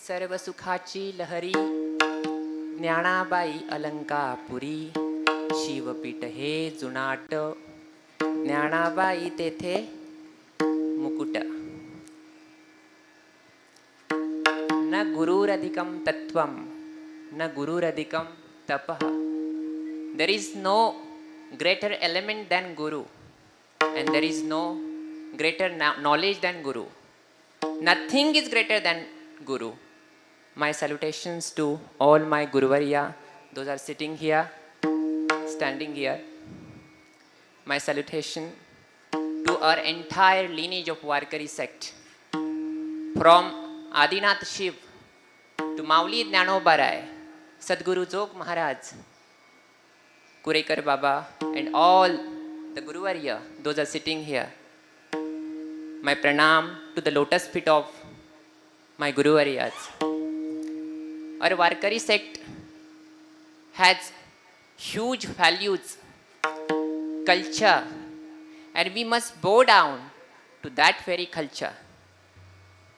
सर्व सुखाची लहरी ज्ञानाबाई अलंकापुरी शिवपीठ हे जुनाट ज्ञानाबाई तेथे मुकुट न गुरुरधिकं तत्वं न गुरुरधिकं तपः. There is no greater element than Guru, and there is no greater knowledge than Guru. Nothing is greater than Guru. My salutations to all my Guruvarya, those are sitting here, standing here. My salutation to our entire lineage of Warkari sect, from Adinath Shiv to Mauli Jnanobarai, Sadguru Jog Maharaj, Kurekar Baba, and all the Guruvarya, those are sitting here. My pranam to the lotus feet of my Guruvaryas. Our Warkari sect has huge values, culture, and we must bow down to that very culture.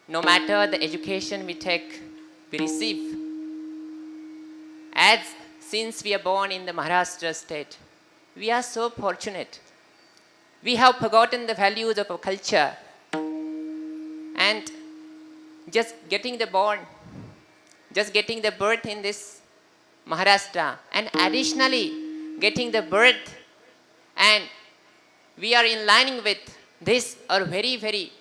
No matter the education we take, we receive. As since we are born in the Maharashtra state, we are so fortunate. We have forgotten the values of our culture, and just getting the birth in this Maharashtra, and additionally getting the birth, and we are in lining with this or very, very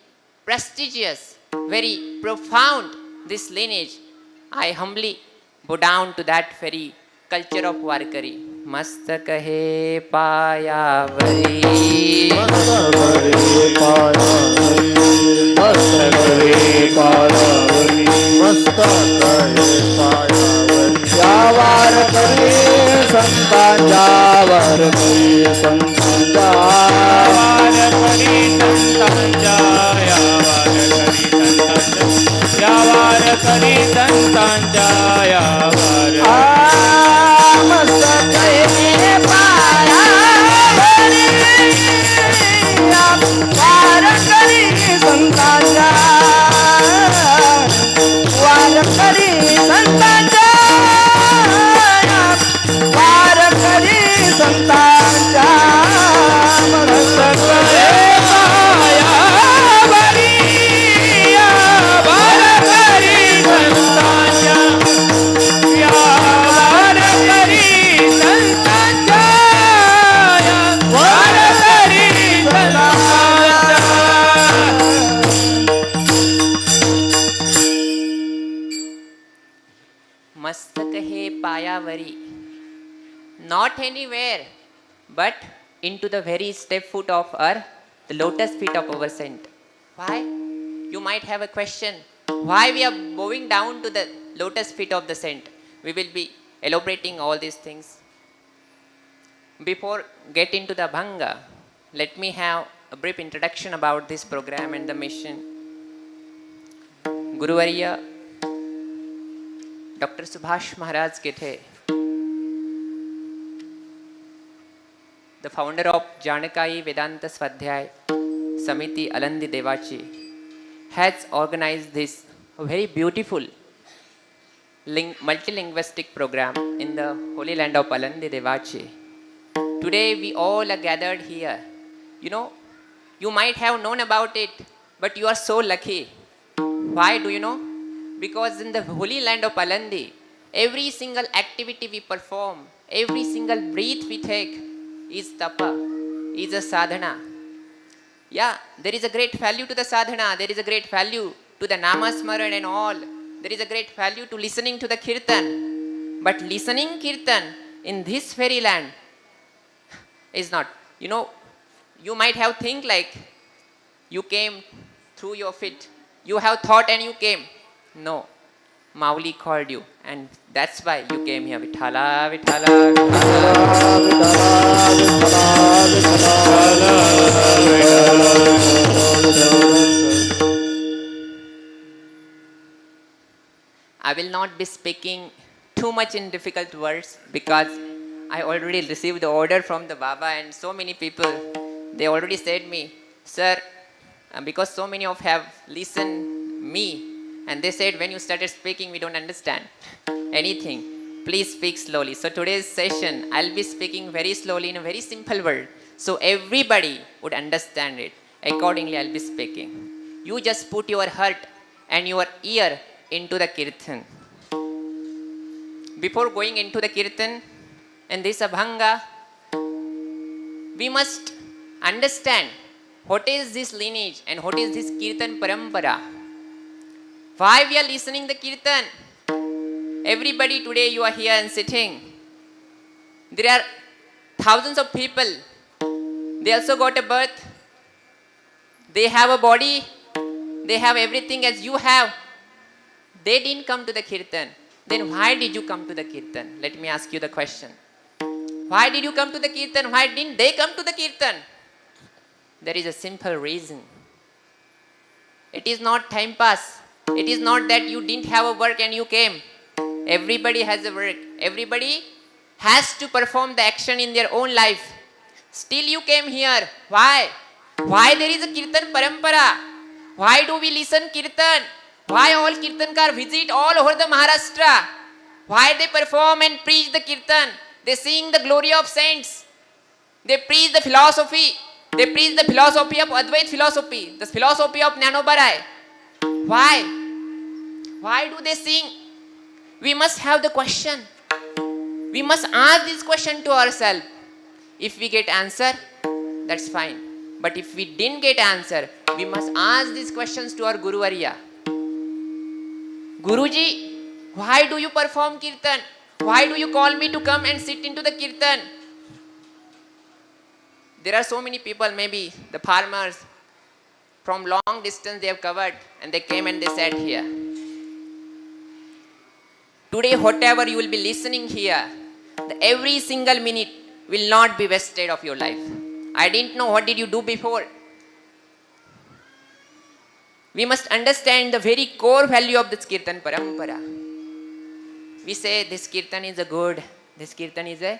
prestigious, very profound this lineage. I humbly bow down to that very culture of Warkari. Mastak hai paya vari, mastak hai paya vari, mastak hai paya vari, mastak hai paya vari. Javar kare santan, javar kare santan, javar kare santan, javar kare santan, javar kare mastak hai paya vari, javar kare santan, javar kare santan, javar kare santan, mastak hai paya vari, javar kare santan, javar kare santan, javar kare santan. Mastak hai paya vari. Not anywhere, but into the very step foot of the lotus feet of our saint. Why? You might have a question. Why we are bowing down to the lotus feet of the saint? We will be elaborating all these things. Before get into the Bhanga, let me have a brief introduction about this program and the mission. Guruvarya Dr. Subhash Maharaj Kethe, the founder of Janakai Vedanta Swadhyay Samiti Alandi Devachi, has organized this very beautiful multilinguistic program in the holy land of Alandi Devachi. Today we all are gathered here. You know, you might have known about it, but you are so lucky. Why do you know? Because in the holy land of Alandi, every single activity we perform, every single breath we take is tapa, is a sadhana. Yeah, there is a great value to the sadhana, there is a great value to the namasmaran and all. There is a great value to listening to the Kirtan. But listening Kirtan in this very land is not. You know, you might have think like you came through your feet. You have thought and you came. No. Mauli called you, and that's why you came here. Vithala, Vithala, I will not be speaking too much in difficult words because I already received the order from the Baba, and so many people, they already said me, sir, because so many of have listened me And they said, when you started speaking, we don't understand anything. Please speak slowly. So today's session, I'll be speaking very slowly in a very simple word, so everybody would understand it. Accordingly, I'll be speaking. You just put your heart and your ear into the Kirtan. Before going into the Kirtan and this Abhanga, we must understand what is this lineage and what is this Kirtan Parampara. Why we are listening the Kirtan? Everybody today, you are here and sitting. There are thousands of people. They also got a birth. They have a body. They have everything as you have. They didn't come to the Kirtan. Then why did you come to the Kirtan? Let me ask you the question. Why did you come to the Kirtan? Why didn't they come to the Kirtan? There is a simple reason. It is not time pass. It is not that you didn't have a work and you came. Everybody has a work. Everybody has to perform the action in their own life. Still you came here. Why? Why there is a Kirtan Parampara? Why do we listen Kirtan? Why all Kirtankar visit all over the Maharashtra? Why they perform and preach the Kirtan? They sing the glory of saints. They preach the philosophy. They preach the philosophy of Advait philosophy, the philosophy of Jnanobarai. Why? Why do they sing? We must have the question. We must ask this question to ourselves. If we get answer, that's fine. But if we didn't get answer, we must ask these questions to our Guru Arya. Guruji, why do you perform Kirtan? Why do you call me to come and sit into the Kirtan? There are so many people, maybe the farmers, from long distance they have covered and they came and they sat here. Today, whatever you will be listening here, every single minute will not be wasted of your life. I didn't know what did you do before. We must understand the very core value of this Kirtan Parampara. We say this Kirtan is a good, this Kirtan is a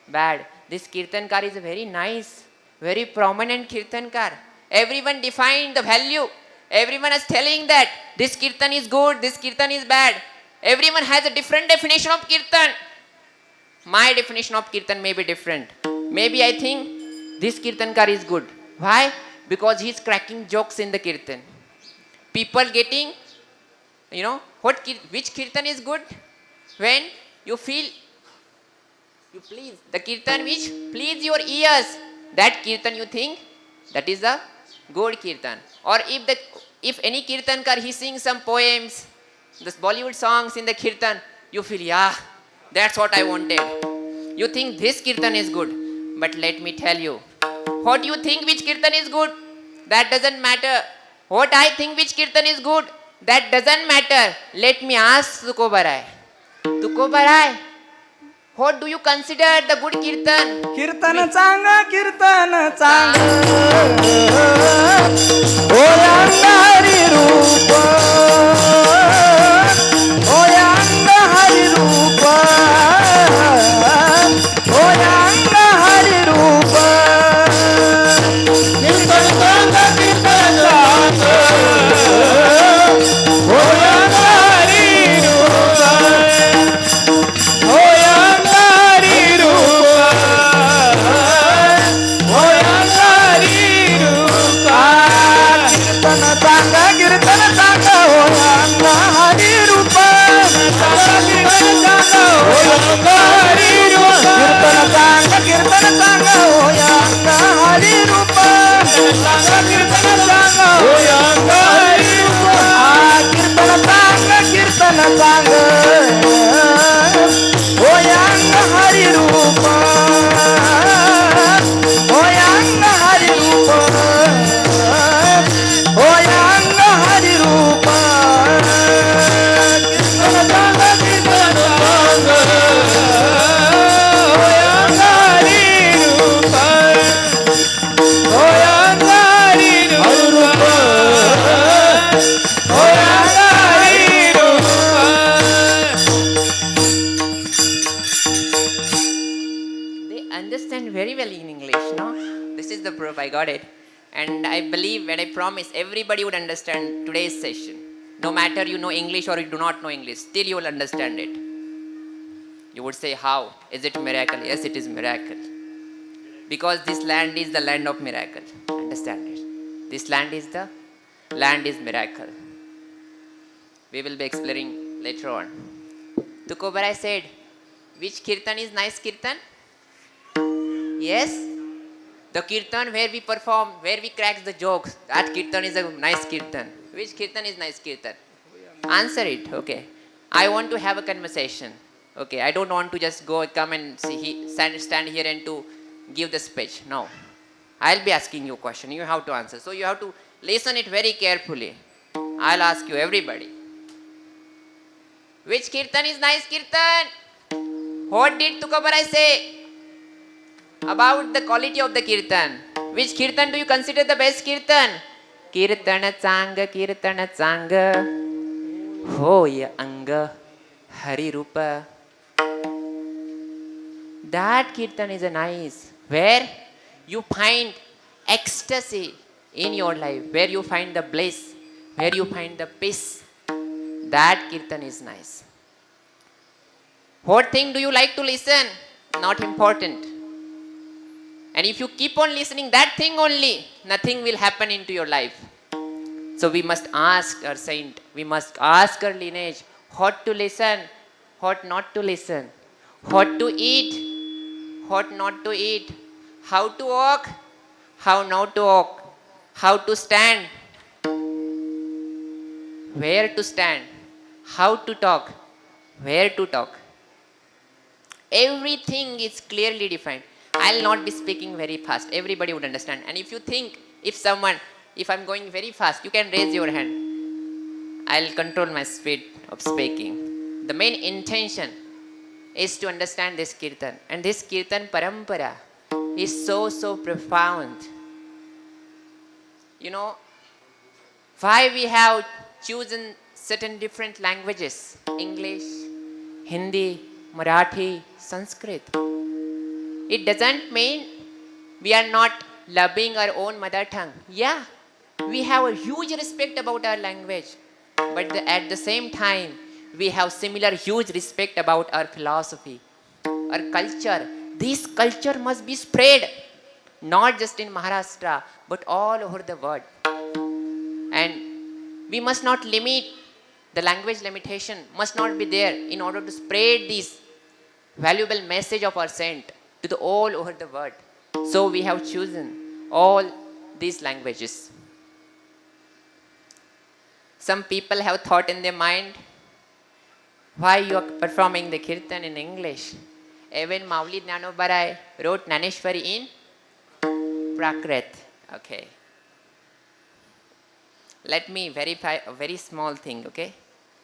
bad. This Kirtankar is a very nice, very prominent Kirtankar. Everyone defined the value. Everyone is telling that this Kirtan is good, this Kirtan is bad. Everyone has a different definition of Kirtan. My definition of Kirtan may be different. Maybe I think this Kirtankar is good. Why? Because he is cracking jokes in the Kirtan. People getting, which Kirtan is good? When you feel, you please, the Kirtan which please your ears, that Kirtan you think, that is a good Kirtan. Or if any Kirtankar, he sings some poems, this Bollywood songs in the Kirtan, you feel, yeah, that's what I wanted. You think this Kirtan is good. But let me tell you, what you think which Kirtan is good, that doesn't matter. What I think which Kirtan is good, that doesn't matter. Let me ask Tukobarai. Tukobarai, what do you consider the good Kirtan? Kirtan changa, Kirtan changa. Oyanga Hari Rupa. Oyanga Hari Rupa. Oyanga Hari Rupa. Kirtan changa, Kirtan changa. Oyanga Hari Rupa. Oyanga Hari Rupa. Oyanga Hari Rupa. Kirtan changa, Oyanga Hari Rupa. Kirtan changa, Oyanga Hari Rupa. Kirtan changa, Oyanga Hari Rupa. Kirtan changa, Oyanga Hari Rupa. Kirtan changa, Oyanga Hari Rupa. Oyanga Hari Rupa. Oyanga Hari Rupa. Kirtan changa, Kirtan changa. Oyanga Hari Rupa. Oyanga Hari Rupa. Oyanga Hari Rupa. They understand very well in English, no? This is the proof, I got it. And I believe and I promise everybody would understand today's session. No matter you know English or you do not know English, still you will understand it. You would say, how? Is it miracle? Yes, it is miracle. Because this land is the land of miracle. Understand it. This land is the land is miracle. We will be exploring later on. Tukobarai said, which kirtan is nice kirtan? Yes? The kirtan where we perform, where we crack the jokes, that kirtan is a nice kirtan. Which kirtan is nice kirtan? Answer it. Okay. I want to have a conversation. Okay. I don't want to just come and stand here and to give the speech. No. I'll be asking you a question. You have to answer. So you have to listen it very carefully. I'll ask you, everybody. Which kirtan is nice kirtan? What did Tukabarai say about the quality of the kirtan? Which kirtan do you consider the best kirtan? Kirtana Tsanga, Hoya Anga, Hari Rupa. That kirtan is a nice, where you find ecstasy in your life, where you find the bliss, where you find the peace. That kirtan is nice. What thing do you like to listen? Not important. And if you keep on listening that thing only, nothing will happen into your life. So we must ask our saint, we must ask our lineage, what to listen, what not to listen, what to eat, what not to eat, how to walk, how not to walk, how to stand, where to stand, how to talk, where to talk. Everything is clearly defined. I'll not be speaking very fast. Everybody would understand. And if you think, if I'm going very fast, you can raise your hand. I'll control my speed of speaking. The main intention is to understand this kirtan. And this kirtan parampara is so profound. You know, why we have chosen certain different languages? English, Hindi, Marathi, Sanskrit. It doesn't mean we are not loving our own mother tongue. Yeah, we have a huge respect about our language. But at the same time, we have similar huge respect about our philosophy, our culture. This culture must be spread, not just in Maharashtra, but all over the world. And we must not limit, the language limitation must not be there in order to spread this valuable message of our saint to the all over the world. So we have chosen all these languages. Some people have thought in their mind, why you are performing the kirtan in English? Even Mauli Jnanobarai wrote Naneshwari in Prakrit. Okay. Let me verify a very small thing, okay?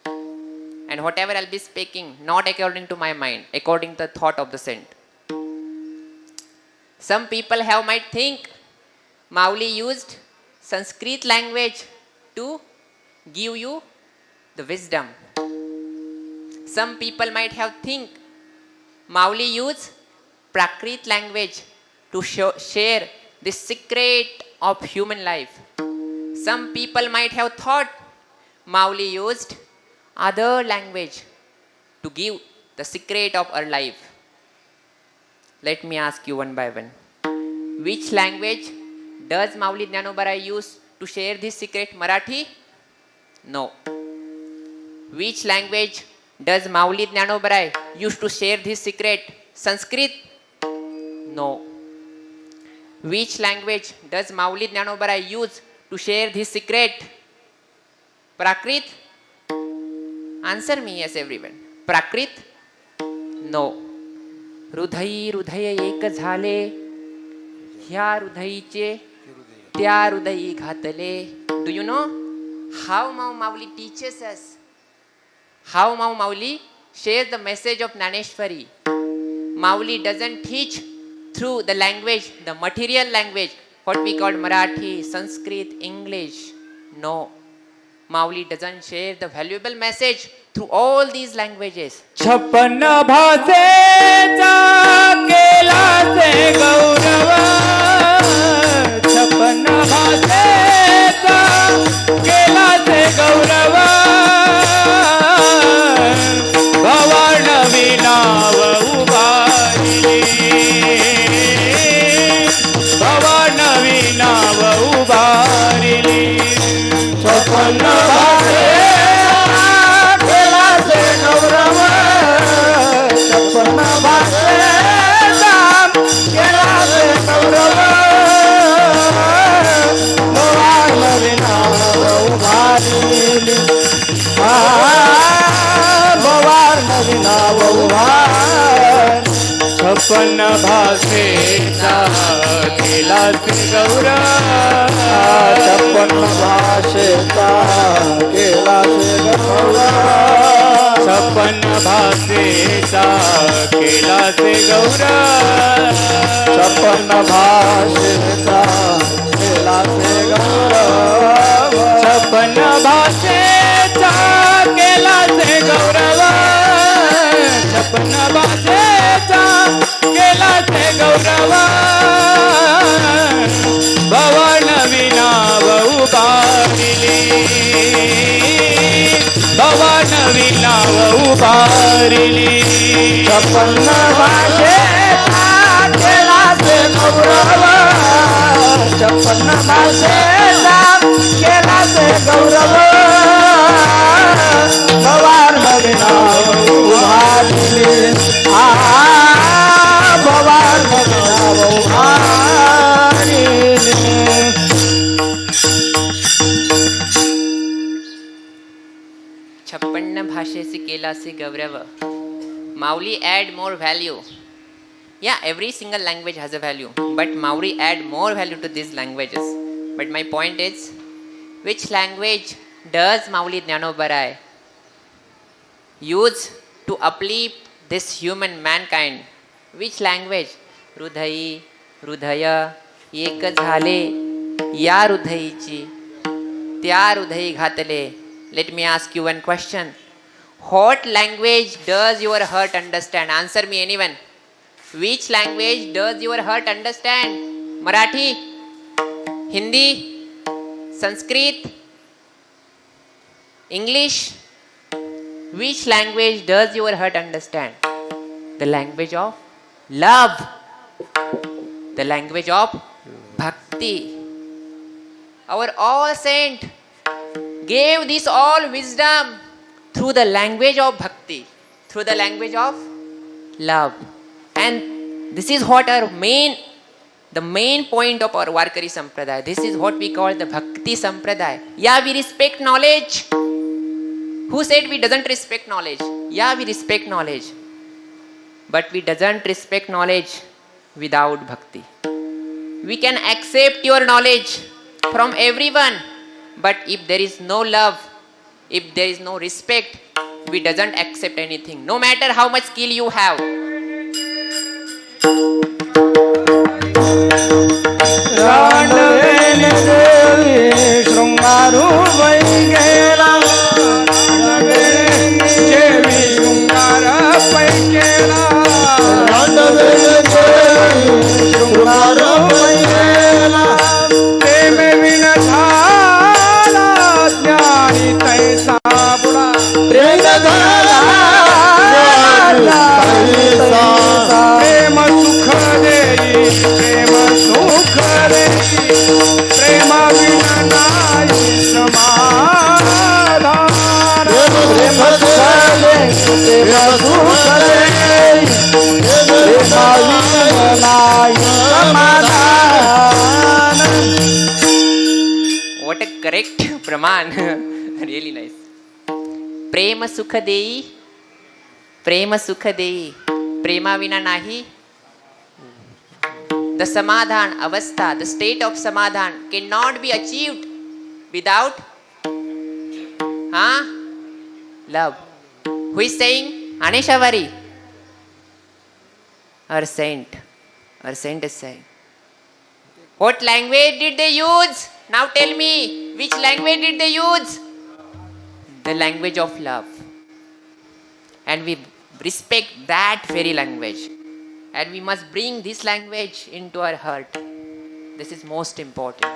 And whatever I'll be speaking, not according to my mind, according to the thought of the saint. Some people might think Mauli used Sanskrit language to give you the wisdom. Some people might have think Mauli used Prakrit language to share the secret of human life. Some people might have thought Mauli used other language to give the secret of our life. Let me ask you one by one. Which language does Mauli Jnanobarai use to share this secret? Marathi? No. Which language does Mauli Jnanobarai use to share this secret? Sanskrit? No. Which language does Mauli Jnanobarai use to share this secret? Prakrit? Answer me, yes, everyone. Prakrit? No. हृदयी हृदय एक झाले, ह्या हृदयीचे त्या हृदयी घातले. Do you know how Mauli teaches us? How Mauli shares the message of Naneshwari? Mauli doesn't teach through the language, the material language, what we call Marathi, Sanskrit, English. No. Mauli doesn't share the valuable message through all these languages. 56 भाषेचा केला से गौरव 56 भाषेचा केला से गौरव छप्पन भाषे केला से गौरव छप्पन भाषे केला से गौरव भगवान विना उभारिली भगवान विना उभार छप्पन भाषे केला से गौरव छप्पन भाषे केला से गौरव छप्पन भाषे केला से गौरव छप्पन भाषे केला से गौरव छप्पन भाषे केला से गौरव छप्पन भाषे केला से गौरव भवन विना उभारिली भवन विना उभारिली छप्पन भाषे केला से गौरव छप्पन भाषे केला से गौरव भवन विना उभारिली भवन विना उभारिली छप्पन्न भाषेसी केला से गौरव. Mauli add more value. Yeah, every single language has a value, but Maori add more value to these languages. But my point is, which language does Mauli Jnanobarai use to uplift this human mankind? Which language? Rudhayi, Rudhaya, एक झाले या हृदयीची त्या हृदयी घातले. Let me ask you one question. What language does your heart understand? Answer me, anyone. Which language does your heart understand? Marathi, Hindi, Sanskrit, English. Which language does your heart understand? The language of love. The language of bhakti. Our all saint gave this all wisdom through the language of bhakti, through the language of love. And this is what the main point of our Varkari Sampradaya. This is what we call the Bhakti Sampradaya. Yeah, we respect knowledge. Who said we doesn't respect knowledge? Yeah, we respect knowledge. But we doesn't respect knowledge without bhakti. We can accept your knowledge from everyone. But if there is no love, if there is no respect, we doesn't accept anything, no matter how much skill you have. What a correct praman. Really nice. Prema sukha deyi, prema sukha deyi, prema vina nahi. The samadhan avastha, the state of samadhan cannot be achieved without love. Who is saying? Anesh Avari. Our saint is saying. What language did they use? Now tell me, which language did they use? The language of love. And we respect that very language. And we must bring this language into our heart. This is most important.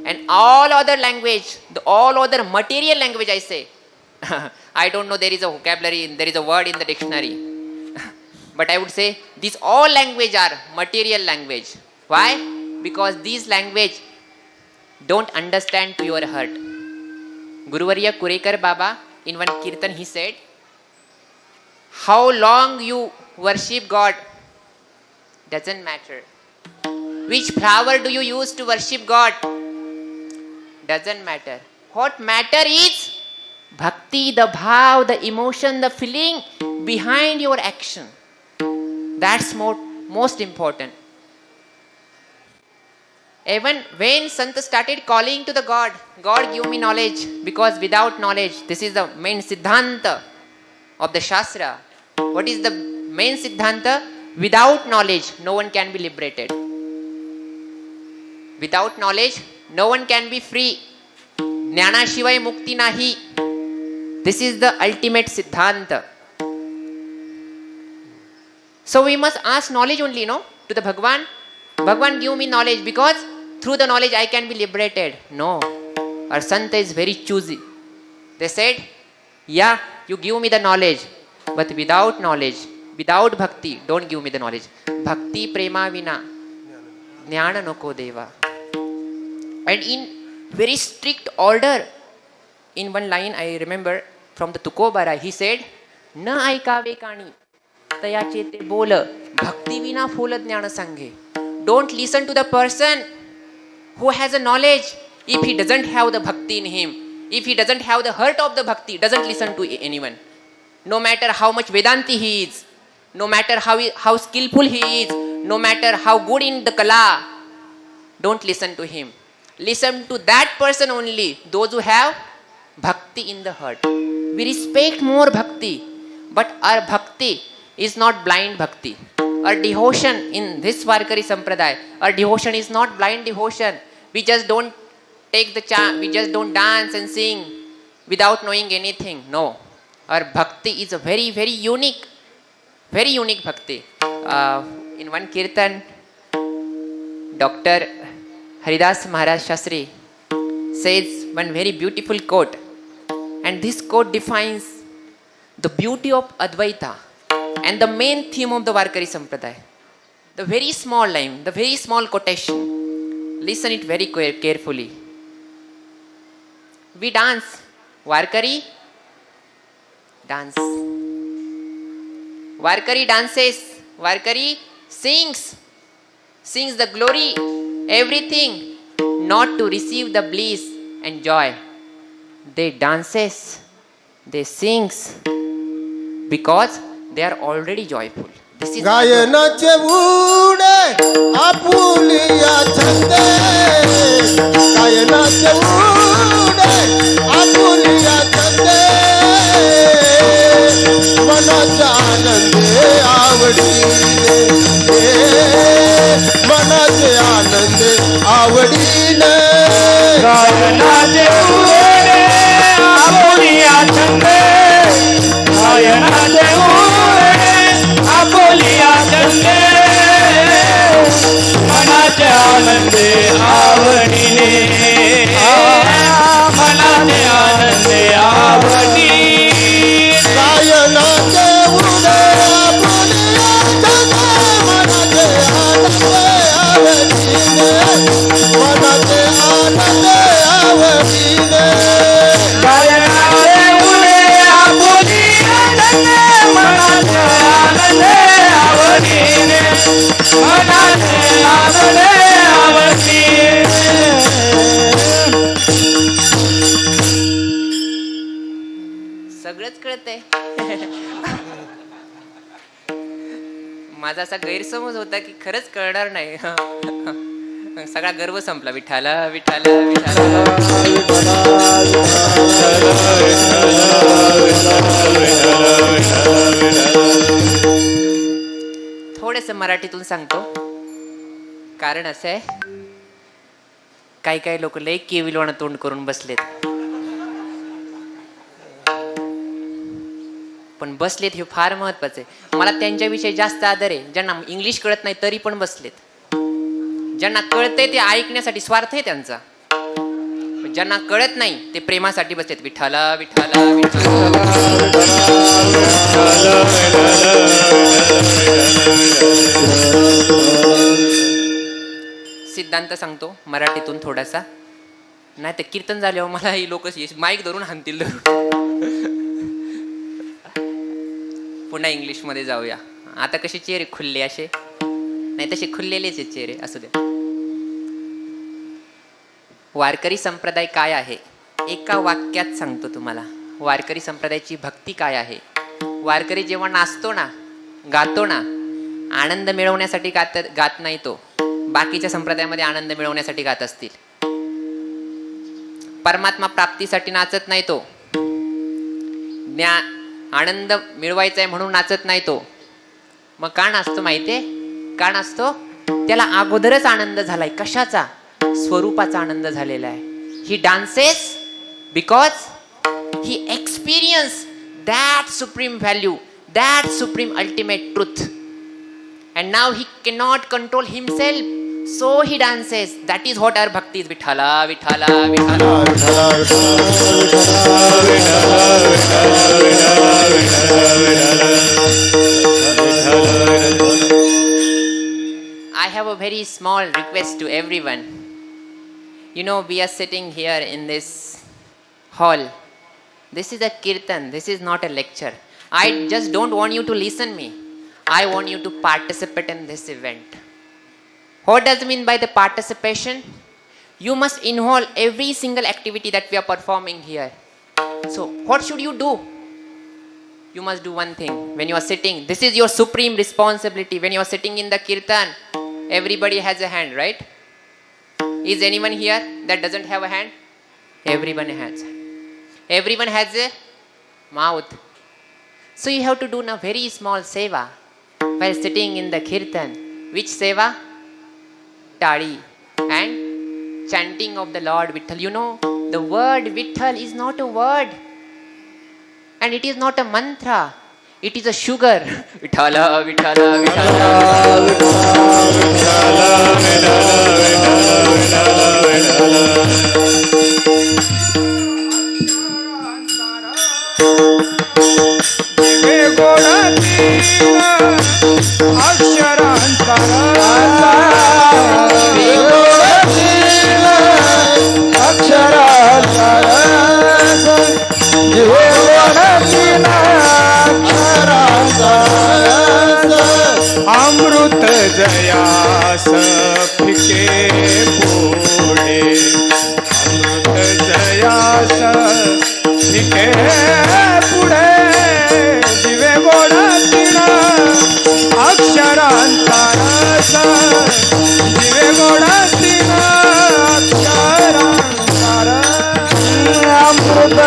And all other language, all other material language I say, I don't know there is a vocabulary, there is a word in the dictionary. But I would say these all language are material language. Why? Because these language don't understand to your heart. Guruvarya Kurekar Baba, in one Kirtan, he said, how long you worship God doesn't matter. Which flower do you use to worship God doesn't matter. What matter is bhakti, the bhav, the emotion, the feeling behind your action. That's most important. Even when Sant started calling to the God, God give me knowledge, because without knowledge, this is the main siddhanta of the Shastra. What is the main siddhanta? Without knowledge, no one can be liberated. Without knowledge, no one can be free. Jnana shivai mukti nahi. This is the ultimate siddhanta. So we must ask knowledge only, no? To the Bhagwan. Bhagwan, give me knowledge, because through the knowledge I can be liberated. No. Our Santa is very choosy. They said, yeah, you give me the knowledge, but without knowledge, without bhakti, don't give me the knowledge. Bhakti prema vina jnana noko deva. And in very strict order, in one line I remember from the Tukobara, he said, na aikave kani taya chete bola bhakti vina phola jnana sanghe. Don't listen to the person who has a knowledge if he doesn't have the bhakti in him. If he doesn't have the heart of the bhakti, doesn't listen to anyone. No matter how much Vedanti he is, no matter how skillful he is, no matter how good in the Kala, don't listen to him. Listen to that person only, those who have bhakti in the heart. We respect more bhakti, but our bhakti is not blind bhakti. Our devotion in this Varkari Sampradaya, our devotion is not blind devotion. We just don't take the chant, we just don't dance and sing without knowing anything. No. Our bhakti is a very, very unique bhakti. In one Kirtan, Dr. Haridas Maharaj Shastri says one very beautiful quote. And this quote defines the beauty of Advaita and the main theme of the Varkari Sampradaya. The very small line, the very small quotation. Listen it very carefully. We dance. Varkari dance. Varkari dances. Varkari sings. Sings the glory, everything, not to receive the bliss and joy. They dances, they sings, because they are already joyful. This is गायनाचे उडे आपुलिया छंदे गायनाचे उडे आपुलिया छंदे मनाचा आनंदे आवडीने मनाचे आनंदे आवडीने गायनाचे उडे आपुलिया छंदे गायनाचे बोलिया चंदे मनाचे आनंदे आवडीने मनाचे आनंदे आवडी गायनाचे उडे बोलिया चंदे मनाचे आनंदे आवडीने मनाचे आनंदे आवडीने गायनाचे उडे बोलिया चंदे मनाचे आनंदे आवडीने मनाचे आनंदे आवडीने. सगळंच कळतंय. माझा असा गैरसमज होता की खरंच कळणार नाही. सगळा गर्व संपला. विठाला विठाला विठाला. थोडेस मराठीतून सांगतो. कारण असं आहे, काही लोक लय केविलवाणं तोंड करून बसलेत. पण बसलेत हे फार महत्वाचं आहे. मला त्यांच्याविषयी जास्त आदर आहे, ज्यांना इंग्लिश कळत नाही तरी पण बसलेत. ज्यांना कळतंय ते ऐकण्यासाठी स्वार्थ आहे त्यांचा. ज्यांना कळत नाही ते प्रेमासाठी बसलेत. विठाला विठाला विठाला. सिद्धांत सांगतो मराठीतून थोडासा. नाही तर कीर्तन झाल्यावर मला ही लोक माईक धरून हाणतील धरून. पुन्हा इंग्लिश मध्ये जाऊया. आता कसे चेहरे खुलले असे, नाही तसे खुललेलेच आहेत चेहरे. असू दे. वारकरी संप्रदाय काय आहे एका वाक्यात सांगतो तुम्हाला. वारकरी संप्रदायाची भक्ती काय आहे. वारकरी जेव्हा नाचतो ना, गातो ना, आनंद मिळवण्यासाठी गात नाही तो. बाकीच्या संप्रदायामध्ये आनंद मिळवण्यासाठी गात असतील. परमात्मा प्राप्तीसाठी नाचत नाही तो. आनंद मिळवायचा आहे म्हणून नाचत नाही तो. मग का नाचतो माहितीये? का नाचतो? त्याला अगोदरच आनंद झालाय. कशाचा? स्वरूपाचा आनंद झालेला आहे. He dances because he experience that supreme value, that supreme ultimate truth, and now he cannot control himself, so he dances. That is what our bhakti is. Vithala vithala vithala I have a very small request to everyone. You know, we are sitting here in this hall. This is a kirtan. This is not a lecture. I just don't want you to listen me. I want you to participate in this event. What does it mean by the participation? You must involve every single activity that we are performing here. So, what should you do? You must do one thing. When you are sitting, this is your supreme responsibility. When you are sitting in the kirtan, everybody has a hand, right? Is anyone here that doesn't have a hand? Everyone has. Everyone has a mouth. So you have to do a very small seva while sitting in the kirtan. Which seva? Tadi and chanting of the Lord Vitthal. You know, the word Vitthal is not a word, and it is not a mantra. It is a sugar. Vithala, Vithala, Vithala, अमृत जयास फिके पोडे, अमृत जयास फिके पुढे, दिवे गोड तीन अक्षरांतरस, दिवे गोड तीन अक्षरांतर, अमृत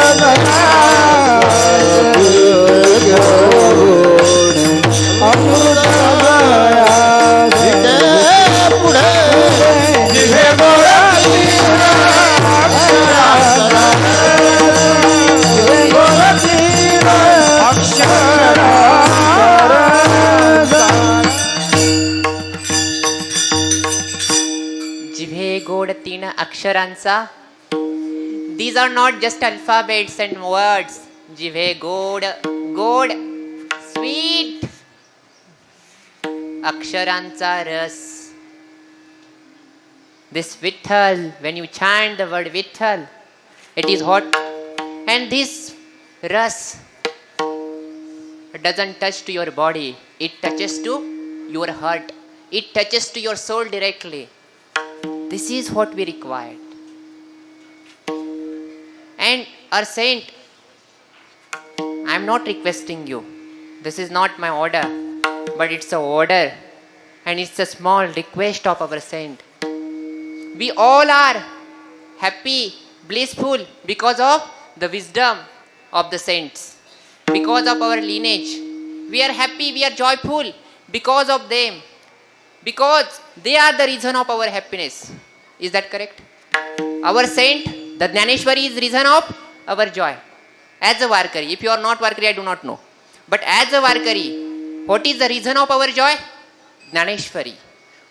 अक्षरांचा. These are not just alphabets and words. जिव्हे गोड, गोड, sweet. अक्षरांचा रस. This Vitthal, when you chant the word Vitthal, it is hot. And this ras doesn't touch to your body. It touches to your heart. It touches to your soul directly. This is what we required. And our saint, I am not requesting you. This is not my order, but it's an order, and it's a small request of our saint. We all are happy, blissful because of the wisdom of the saints, because of our lineage. We are happy, we are joyful because of them, because they are the reason of our happiness. Is that correct? Our saint, the Dnyaneshwari, is reason of our joy. As a Varkari, if you are not Varkari, I do not know. But as a Varkari, what is the reason of our joy? Dnyaneshwari.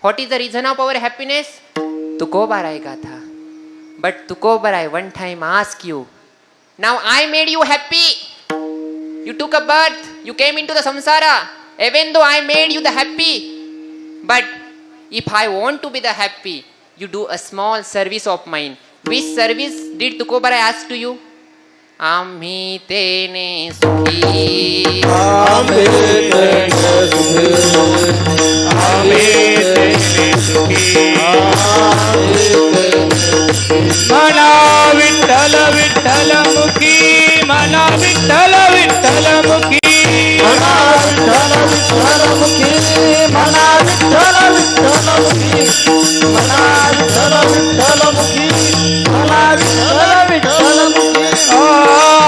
What is the reason of our happiness? Tukobar aayega tha. But Tukobar, I one time ask you, now I made you happy. You took a birth, you came into the samsara. Even though I made you the happy, but if I want to be the happy, you do a small service of mine. Which service did Tukobarai ask to you? आम्ही तेने सुखी, आम्ही तेने सुखी, आम्ही तेने सुखी, मना विठ्ठल विठ्ठल मुखी, मना विठ्ठल विठ्ठल मुखी, मना विठ्ठल विठ्ठल मुखी, मना विठ्ठल विठ्ठल मुखी, मना विठ्ठल विठ्ठल मुखी, मना विठ्ठल विठ्ठल मुखी.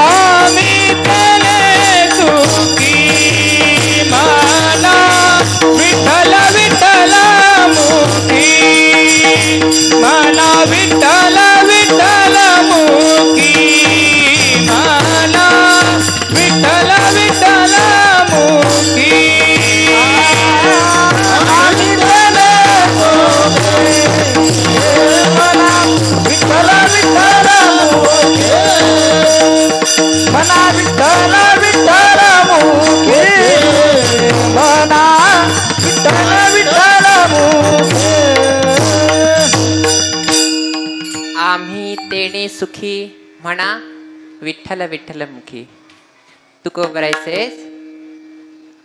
आम्ही तेने सुखी, मना विठ्ठल विठ्ठल मुखी, मना विठ्ठल विठ्ठल मुखी, मना विठ्ठल विठ्ठल मुखी. आम्ही तेने सुखी, मना विठ्ठल विठ्ठल मुखी, मना विठ्ठल विठ्ठल मुखी, मना विठ्ठल विठ्ठल मुखी. आम्ही तेने सुखी म्हणा विठ्ठल विठ्ठल मुखी. Tukobarai says,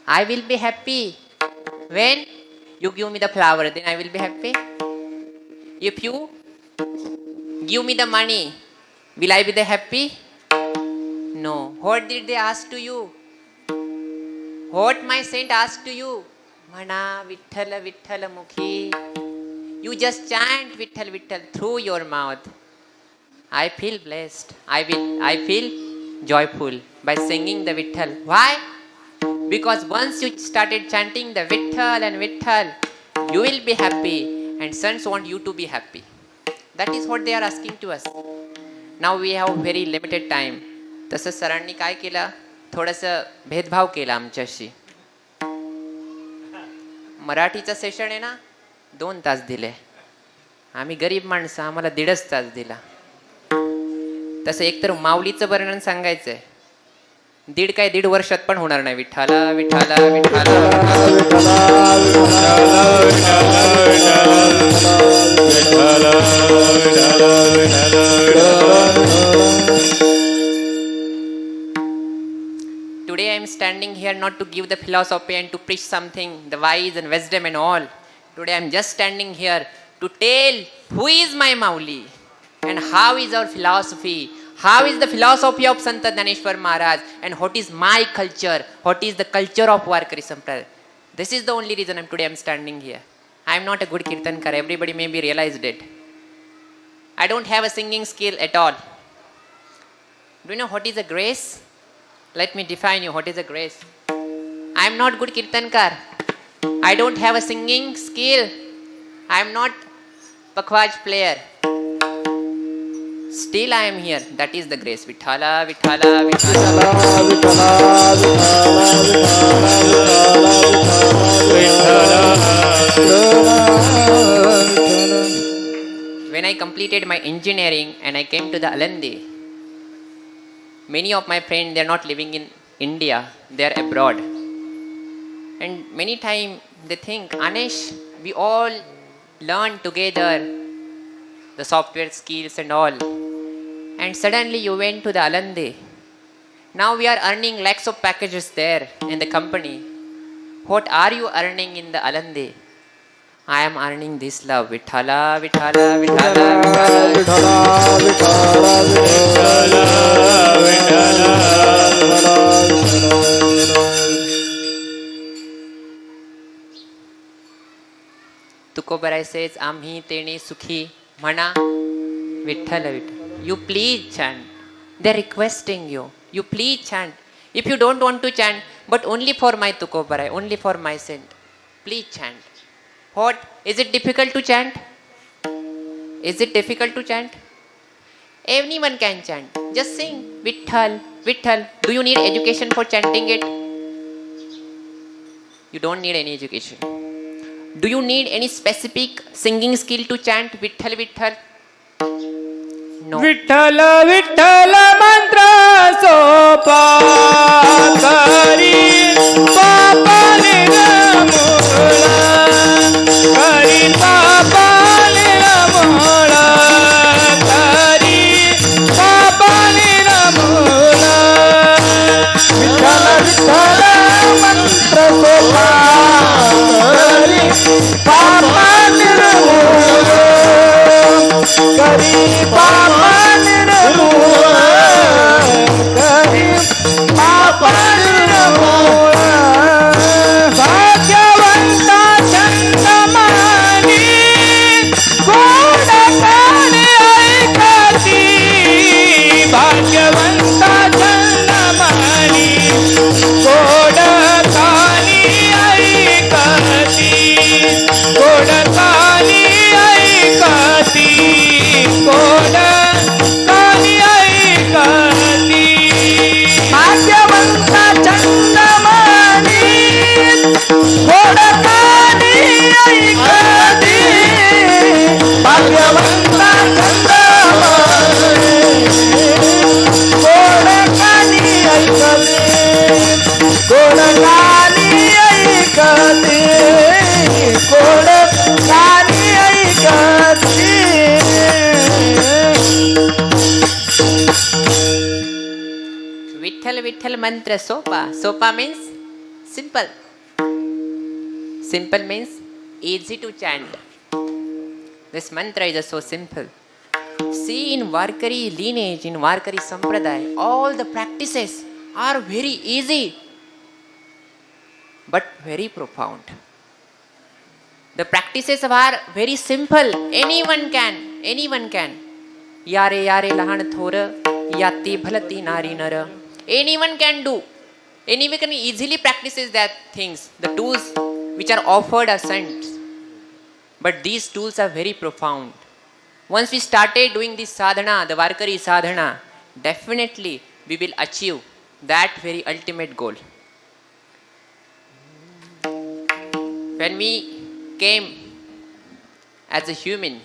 I will be happy when you give me the flower, then I will be happy. If you give me the money, will I be the happy? No. What did they ask to you? What my saint asked to you? Mana Vithala Vithala Mukhi. You just chant Vitthal Vitthal through your mouth. I feel blessed. I feel joyful by singing the Vitthal. Why? Because once you started chanting the Vitthal and Vitthal, you will be happy, and sons want you to be happy. That is what they are asking to us. Now we have very limited time. तसं सरांनी काय केलं, थोडंसं भेदभाव केला आमच्याशी. मराठीचं session आहे ना 2 तास दिले, आम्ही गरीब माणसं, आम्हाला 1.5 तास दिला. तसं एकतर माऊलीचं वर्णन सांगायचंय, 1.5 वर्षात पण होणार नाही. Vitthala Vitthala Vitthala Today I am standing here not to give the philosophy and to preach something, the wise and wisdom and all. Today I am just standing here to tell who is my Mauli and how is our philosophy, how is the philosophy of Sant Anesh Maharaj, and what is my culture, what is the culture of Warkari Sampradaya. This is the only reason today I am standing here. I am not a good Kirtankar, everybody maybe realized it. I don't have a singing skill at all. Do you know what is a grace? Let me define you what is a grace. I am not good Kirtankar. I don't have a singing skill. I am not Pakhwaj player. Still I am here. That is the grace. Vithala, Vithala, Vithala. When I completed my engineering and I came to the Alandi, many of my friends, they are not living in India, they are abroad. And many times they think, Anesh, we all learn together the software skills and all. And suddenly you went to the Alandi. Now we are earning lakhs of packages there in the company. What are you earning in the Alandi? I am earning this love. Vithala, Vithala, Vithala, Vithala, Vithala, Vithala, Tukobarai says, Amhi tene sukhi mana Vithala, Vithala. You please chant. They are requesting you. You please chant. If you don't want to chant, but only for my Tukobarai, only for my saint, please chant. What? Is it difficult to chant? Is it difficult to chant? Anyone can chant. Just sing Vitthal, Vitthal. Do you need education for chanting it? You don't need any education. Do you need any specific singing skill to chant Vitthal, Vitthal? No. Vitthal Vitthal मंत्र सोपा करी पापा निर्मूला, करी पापा निर्मूला, Vitthal Vitthal mantra sopa. Sopa means simple. Simple means easy to chant. This mantra is so simple. See, in Varkari lineage, in Varkari Sampradaya, all the practices are very easy but very profound. The practices are very simple. Anyone can. Yare yare lahan thora, yati bhalati nari nara. Anyone can do. Anyone can easily practices that things. The tools which are offered are sent. But these tools are very profound. Once we started doing this sadhana, the Varkari sadhana, definitely we will achieve that very ultimate goal. When we came as a human,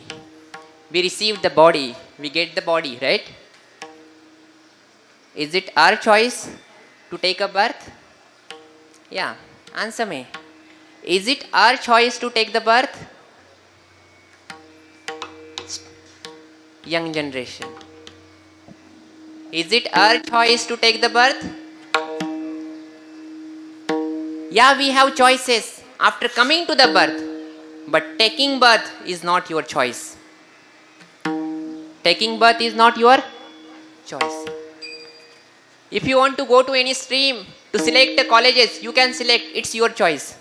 we received the body, we get the body, right? Is it our choice to take a birth? Yeah, answer me. Is it our choice to take the birth? Young generation. Is it our choice to take the birth? Yeah, we have choices after coming to the birth, but taking birth is not your choice. Taking birth is not your choice. If you want to go to any stream to select the colleges, you can select, it's your choice.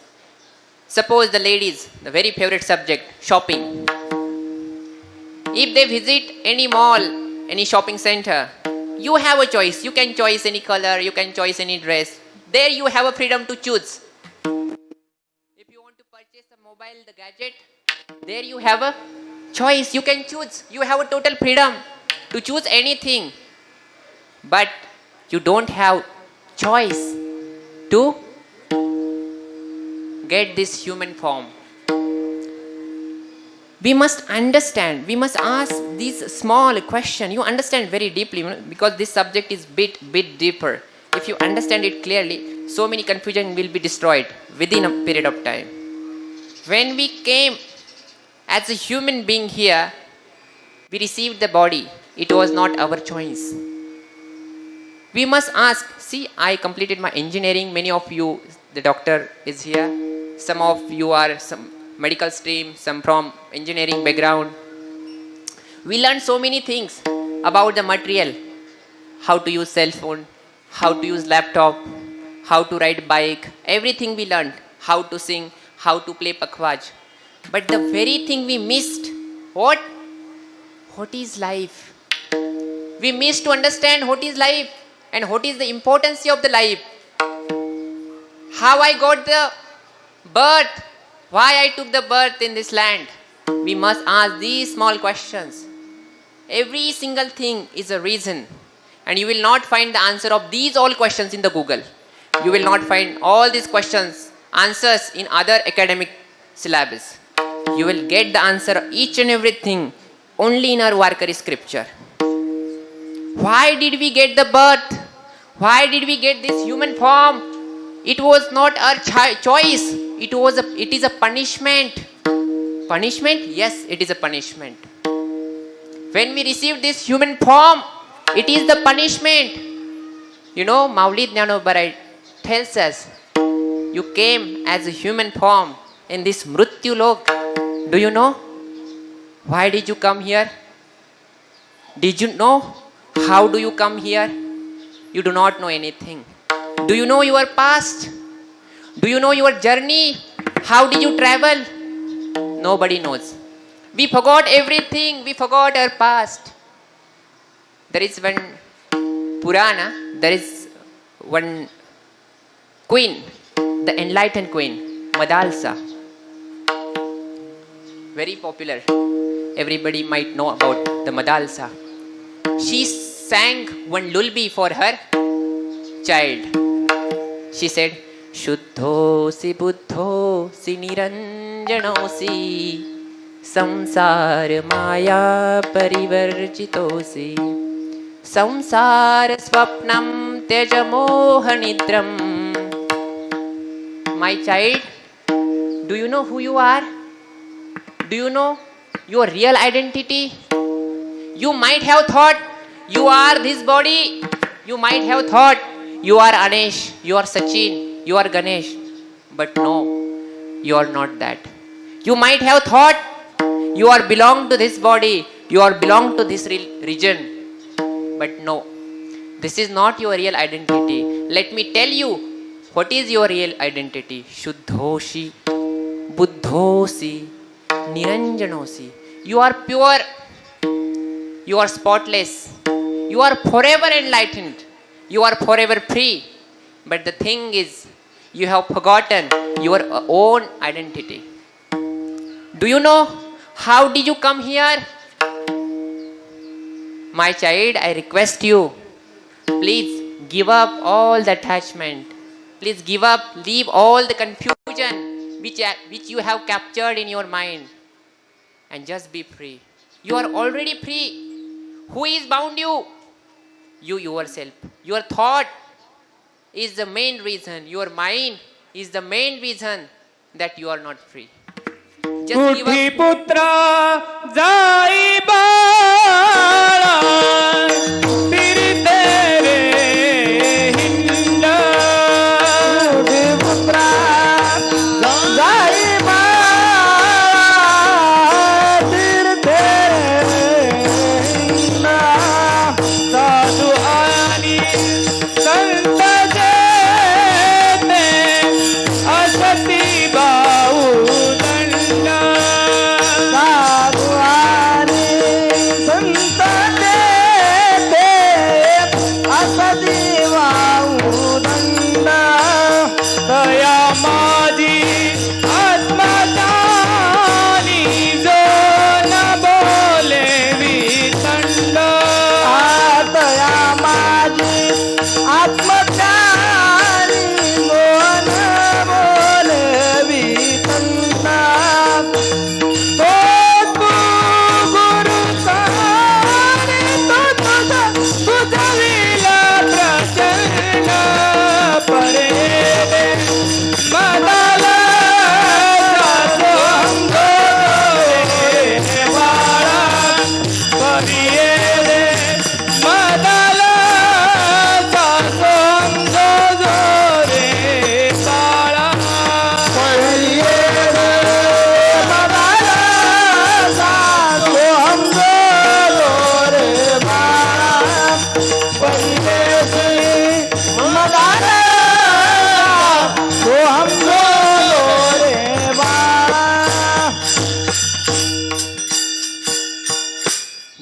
Suppose the ladies, the very favorite subject, shopping. If they visit any mall, any shopping center, you have a choice. You can choose any color, you can choose any dress. There you have a freedom to choose. If you want to purchase a mobile, the gadget, there you have a choice. You can choose. You have a total freedom to choose anything. But you don't have choice to get this human form. We must understand, we must ask this small question. You understand very deeply, because this subject is bit deeper. If you understand it clearly, so many confusion will be destroyed within a period of time. When we came as a human being here, we received the body. It was not our choice. We must ask, see, I completed my engineering. Many of you, the doctor is here. Some of you are some medical stream, some from engineering background. We learned so many things about the material. How to use cell phone, how to use laptop, how to ride bike. Everything we learned. How to sing, how to play pakhwaj. But the very thing we missed, what? What is life? We missed to understand what is life and what is the importance of the life. How I got the birth, why I took the birth in this land. We must ask these small questions. Every single thing is a reason, and you will not find the answer of these all questions in the Google. You will not find all these questions, answers in other academic syllabus. You will get the answer of each and everything only in our Varkari scripture. Why did we get the birth? Why did we get this human form? It was not our choice. It is a punishment. Punishment? Yes, it is a punishment. When we receive this human form, it is the punishment. You know, Maulid Jnanobarai tells us, you came as a human form in this Mrityu Lok. Do you know? Why did you come here? Did you know? How do you come here? You do not know anything. Do you know your past? Do you know your journey? How did you travel? Nobody knows. We forgot everything. We forgot our past. There is one Purana. There is one queen, the enlightened queen, Madalsa. Very popular. Everybody might know about the Madalsa. She sang one lullaby for her child. She said, Shuddhosi buddhosi niranjanosi samsara maya parivarjitosi samsara swapnam tejamohanidram. My child, do you know who you are? Do you know your real identity? You might have thought you are this body, You might have thought you are Anesh, you are Sachin, you are Ganesh. But no, you are not that. You might have thought you are belong to this body, you are belong to this region. But no, this is not your real identity. Let me tell you what is your real identity. Shuddhoshi, Buddhosi, Niranjanosi. You are pure, you are spotless, you are forever enlightened, you are forever free. But the thing is, you have forgotten your own identity. Do you know how did you come here? My child, I request you, please give up all the attachment. Please give up, leave all the confusion which you have captured in your mind, and just be free. You are already free. Who is bound you? You yourself. Your thought is the main reason. Your mind is the main reason that you are not free. Just give उठी up. पुत्रा जाई बाळा फिरते रे hind उठी पुत्रा जाई बाळा फिरते रे हिंड साधू आणि संत जेते असती बाऊ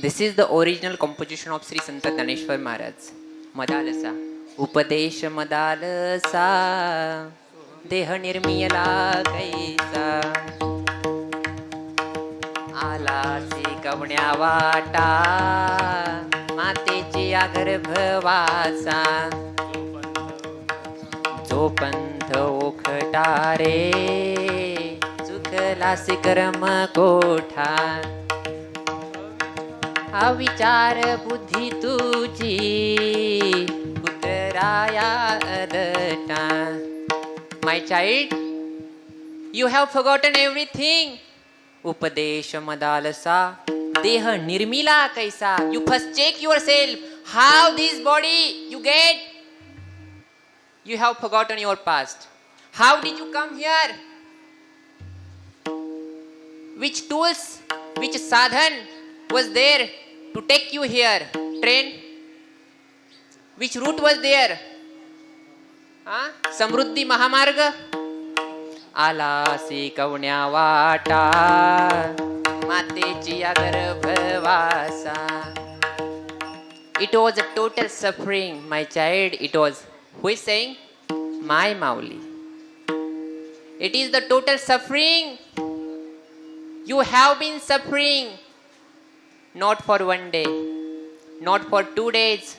This is the original composition of Sri Sant Anesh Maharaj. Madalasa. Upadesha madalasa, deha nirmiyala kaisa. आला से कवण्या वाटा, मातेची गर्भवासा. जो पंथ ओखटा रे, चुकला से कर्म कोठा. अविचार बुद्धि तुझी उतराया अदटा. My child, you have forgotten everything. Upadesha madalasa, deha nirmila kaisa. You first check yourself. How this body you get? You have forgotten your past. How did you come here? Which tools, which sadhan was there to take you here? Train? Which route was there? Samruddhi Mahamarga? आला से कवण्या वाटा, मातेची गर्भवासा. It was a total suffering, my child. It was. Who is saying? My Mauli. It is the total suffering. You have been suffering. Not for one day, not for 2 days,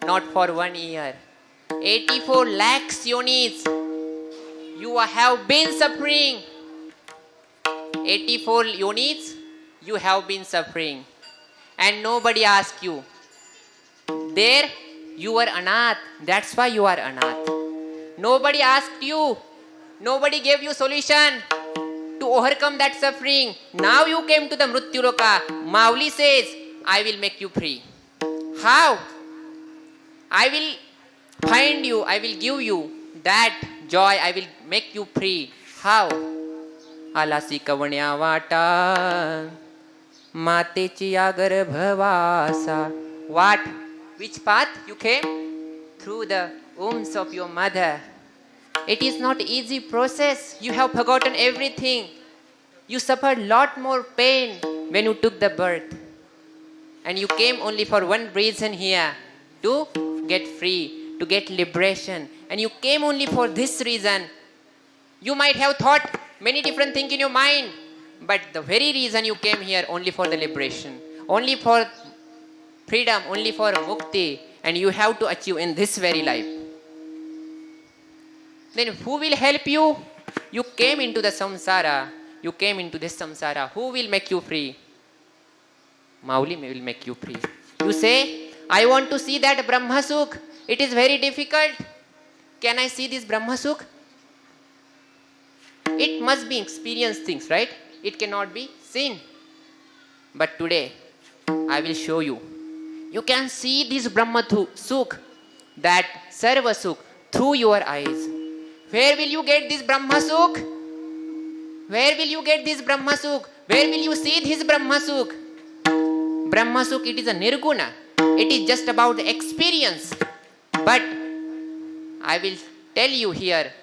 not for 1 year. 84 lakhs yonis. You have been suffering. 84 yonis, you have been suffering. And nobody asked you. There, you were anath. That's why you are anath. Nobody asked you. Nobody gave you solution to overcome that suffering. Now you came to the Mrityu Loka. Mauli says, I will make you free. How? I will find you, I will give you that joy, I will make you free. How? आलासी कवण्या वाटा मातेची या गर्भवासा. What? Which path you came? Through the wombs of your mother. It is not easy process. You have forgotten everything. You suffered lot more pain when you took the birth. And you came only for one reason here, to get free, to get liberation. And you came only for this reason. You might have thought many different things in your mind, but the very reason you came here, only for the liberation, only for freedom, only for mukti, and you have to achieve in this very life. Then who will help you? You came into the samsara. You came into this samsara. Who will make you free? Mauli will make you free. You say, I want to see that Brahma Sukh. It is very difficult. Can I see this Brahma Sukh? It must be experienced things, right? It cannot be seen. But today, I will show you. You can see this Brahma Sukh, that Sarva Sukh, through your eyes. Where will you get this Brahma Sukh? Where will you get this Brahma Sukh? Where will you see this Brahma Sukh? Brahma Sukh, it is a nirguna. It is just about the experience. But I will tell you here,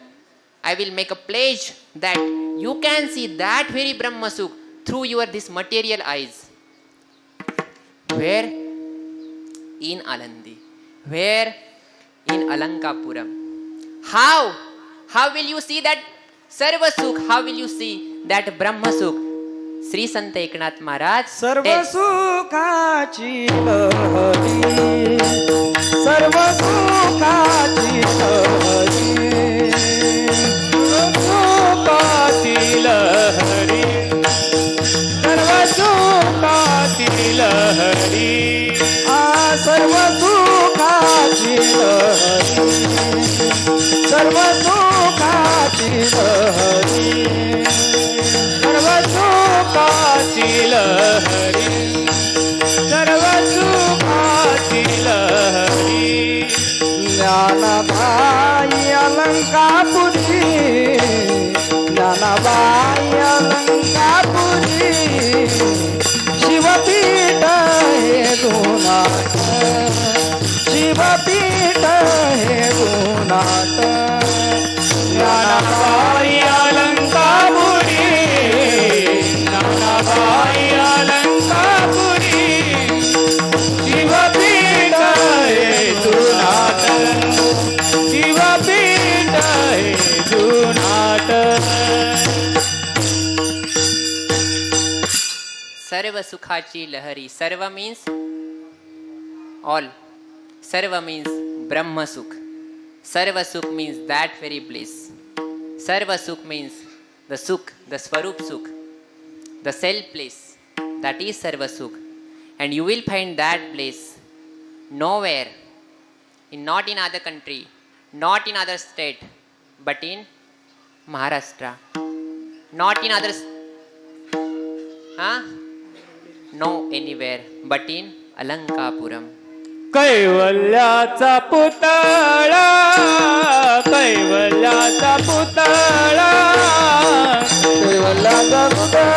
I will make a pledge that you can see that very Brahma Sukh through your this material eyes. Where? In Alandi. Where? In Alankapuram. How? How will you see that Sarva Sukh? How will you see that Brahma Sukh? Sri Sant Eknath Maharaj. सर्व सुखाची लहरी, सर्व सुखाची लहरी, सुखाची लहरी, सर्व सुखाची लहरी, सर्व सुखाची लहरी, सर्व सुखाची लहरी, सर्व सुखाची लहरी, सर्व सुखाची लहरी. ज्ञानाबाई अलंकापुरी, ज्ञानाबाई अलंकापुरी, शिवपीठ हे गुणात, शिवपीठ हे गुणात. ज्ञानाबाई अलंकापुरी, ज्ञानाबाई अलंकापुरी, शिवपीठ हे गुणात, शिवपीठ हे गुणात. Sarva Sukhachi Lahari. Sarva means all. Sarva means Brahma Sukh. Sarva Sukh means that very bliss. Sarva Sukh means the Sukh, the Swarup Sukh, the self bliss. That is Sarva Sukh. And you will find that bliss nowhere, not in other country, not in other state, but in Maharashtra. Not in other no anywhere but in Alankapuram. कैवल्याचा पुतळा, कैवल्याचा पुतळा, कैवल्याचा पुतळा,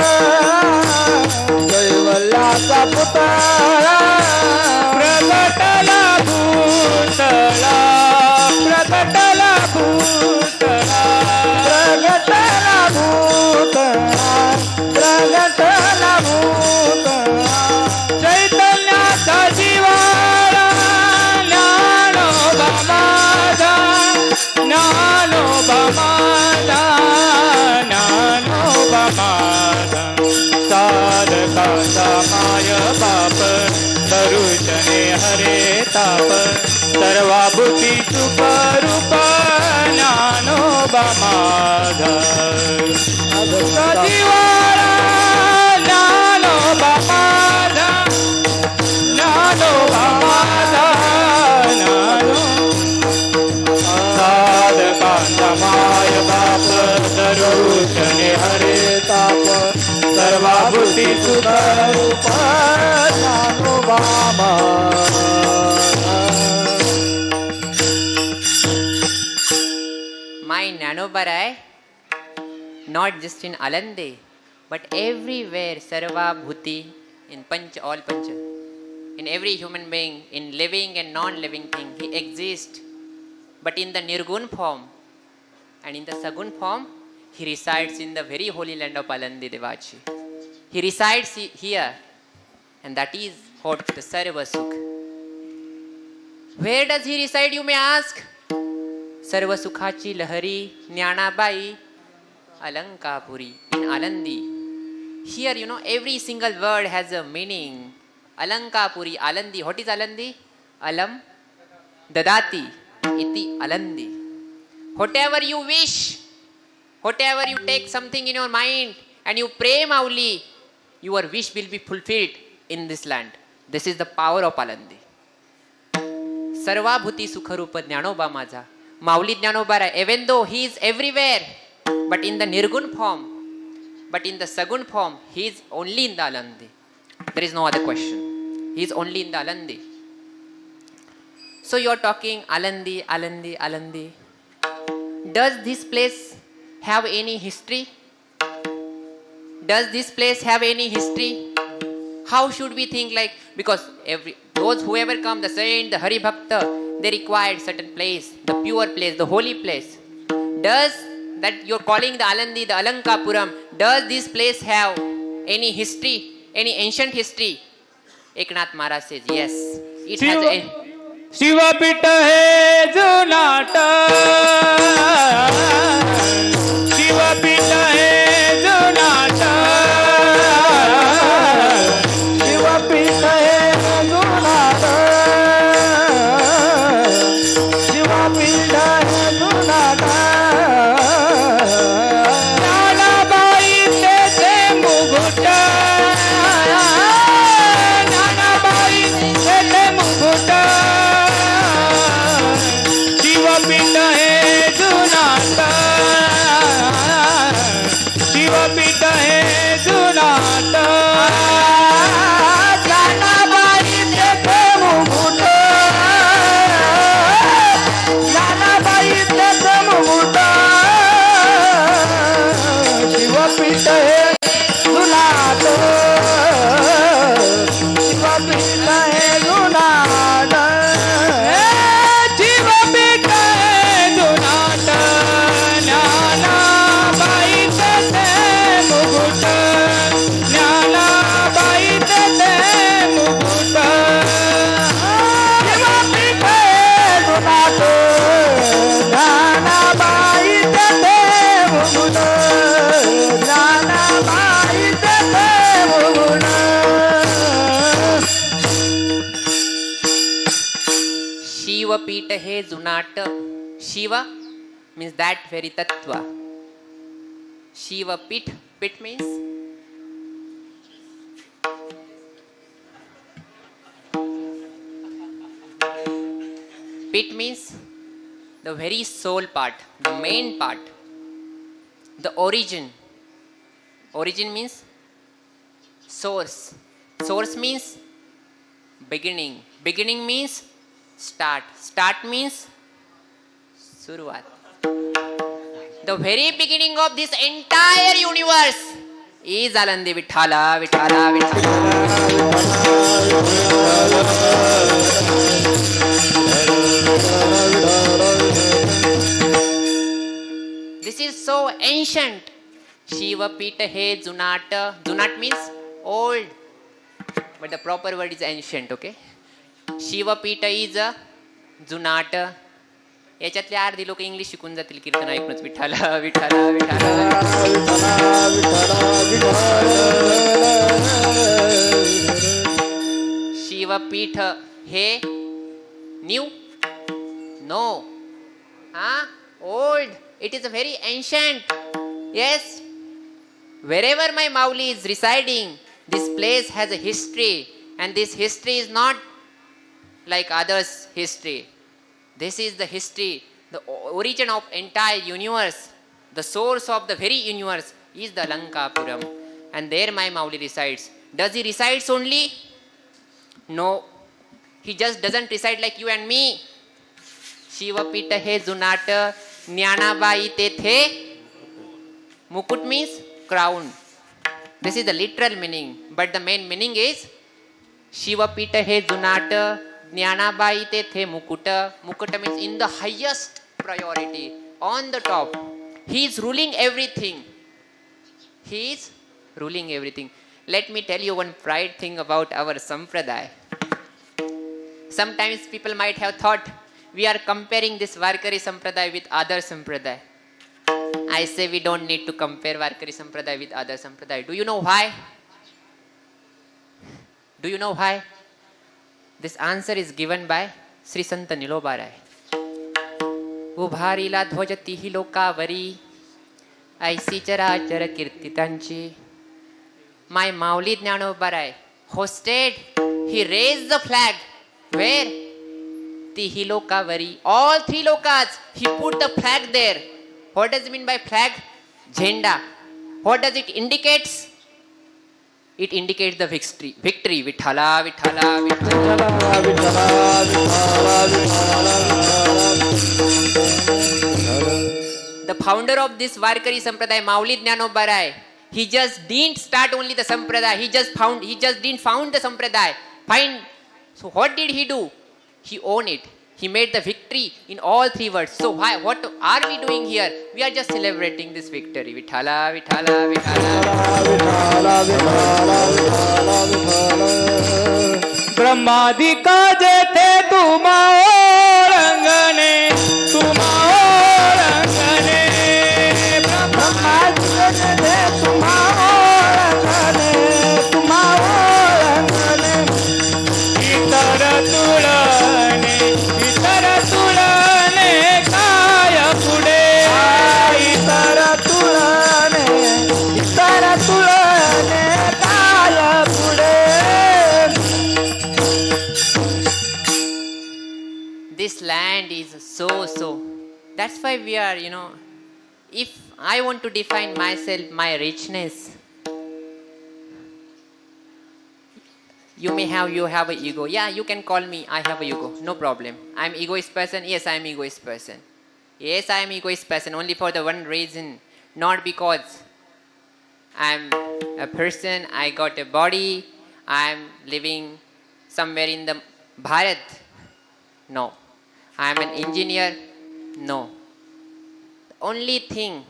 कैवल्याचा पुतळा, प्रगटला भूतळा, प्रगटला भूतळा, प्रगटला भूतळा, प्रगटला भूतळा. चैतन्याचा जीवाळा, ज्ञानोबा माझा, ज्ञानोबा माझा, ज्ञानोबा माझा. साधकाचा my बाप, दरुजने हरे ताप, सर्वाभूती सुख रूप, ज्ञानोबा माझा. जीवाळा, ज्ञानोबा माझा, ज्ञानोबा माझा, ज्ञानो. साधकांचा माय बाप, दरुजने हरे ताप, सर्वाभूती सुख रूप, ज्ञानोबा माझा. my Nanobarai, not just in Alande, but everywhere, Sarva Bhuti, in Pancha, all Pancha. In every human being, in living and non-living thing, he exists. But in the Nirgun form and in the Sagun form, he resides in the very holy land of Alandi Devachi. He resides here, and that is what the Sarva Sukh. Where does he reside, you may ask? Sarva Sukhachi Lahari Jnanabai Alankapuri in Alandi. Here, every single word has a meaning. Alankapuri, Alandi. What is Alandi? Alam Dadati iti Alandi. Whatever you wish, whatever you take something in your mind and you pray Mauli, your wish will be fulfilled in this land. This is the power of Alandi. Sarva Bhuti Sukharupa Jnanoba Maja. Mauli Jnanobara, even though he is everywhere, but in the Nirgun form, but in the Sagun form, he is only in the Alandi. There is no other question. He is only in the Alandi. So you are talking Alandi, Alandi, Alandi. Does this place have any history? Does this place have any history? How should we think like, because those whoever come, the saint, the Hari-Bhakta, they required certain place, the pure place, the holy place. Does that you're calling the Alandi, the Alankapuram, does this place have any history, any ancient history? Eknath Maharaj says, yes. It has a शिवपीठ है जुनाटा शिवपीठ है जुनाटा शिवपीठ है जुनाटा शिवपीठ है जुनाटा नानाबाई देते मुगुटा नानाबाई देते मुगुटा शिवपीठ है जुनाटा शिवपीठ है जुनाटा नानाबाई देते मुगुट नानाबाई देते मुगुट शिवपीठ है जुनाटा शिवपीठ है जुनाटा Shiva Pita He Zunata. Shiva means that very Tattva. Shiva Pit. Pit means Pit means the very soul part, the main part, the origin. Origin means source. Source means beginning. Beginning means start. Start means Suruvat. The very beginning of this entire universe is Alandi Vithala, Vithala, Vithala. This is so ancient. Shiva Pita He Zunata. Zunat means old. But the proper word is ancient, okay? Shiva Pita is a Zunata. याच्यातले अर्धी लोक English शिकून जातील कीर्तन ऐकूनच विठाला विठाला विठाला शिवपीठ हे new no old. It is a very ancient. Yes, wherever my Mauli is residing, this place has a history, and this history is not like others' history. This is the history, the origin of entire universe, the source of the very universe is the Lankapuram, and there my Mauli resides. Does he resides only? No, he just doesn't reside like you and me. Shiva Pita He Zunata, Dnyanabai तेथे mukut means crown. This is the literal meaning, but the main meaning is Shivapita he Junata Jnanabai Tethe Mukuta. Mukuta means in the highest priority, on the top. He is ruling everything. He is ruling everything. Let me tell you one pride thing about our Sampradaya. Sometimes people might have thought we are comparing this Varkari Sampradaya with other Sampradaya. I say we don't need to compare Varkari Sampradaya with other Sampradaya. Do you know why? Do you know why? This answer is given by Sri Santa Nilobarai. उभारीला ध्वज तिही लोकावरी ऐसी चराचर कीर्तितांची. My Mauli Jnanobarai hosted, he raised the flag. Where? Tihi lokavari. All three lokas, he put the flag there. What does it mean by flag? Jhenda. What does it indicate? It indicates the victory. Victory. Vithala, Vithala, Vithala. The founder of this Varkari Sampradaya, Mauli Jnanobarai, he just didn't start only the Sampradaya. He just didn't found the Sampradaya. So what did he do? He owned it. He made the victory in all three words. So why? What are we doing here? We are just celebrating this victory. Vithala, Vithala, Vithala. ब्रह्मादि का जेते तुमा रंगने तुमा रंगने ब्रह्मादि का जेते तुमा रंगने तुमा रंगने इतर तुलने काय पुढे इतर तुलने काय पुढे. This land is so. That's why we are, if I want to define myself, my richness, you have an ego. Yeah, you can call me, I have an ego. No problem. I'm egoist person. Yes, I'm egoist person. Yes, I am egoist person only for the one reason. Not because I'm a person, I got a body, I'm living somewhere in the Bharat. No. I'm an engineer. No. The only thing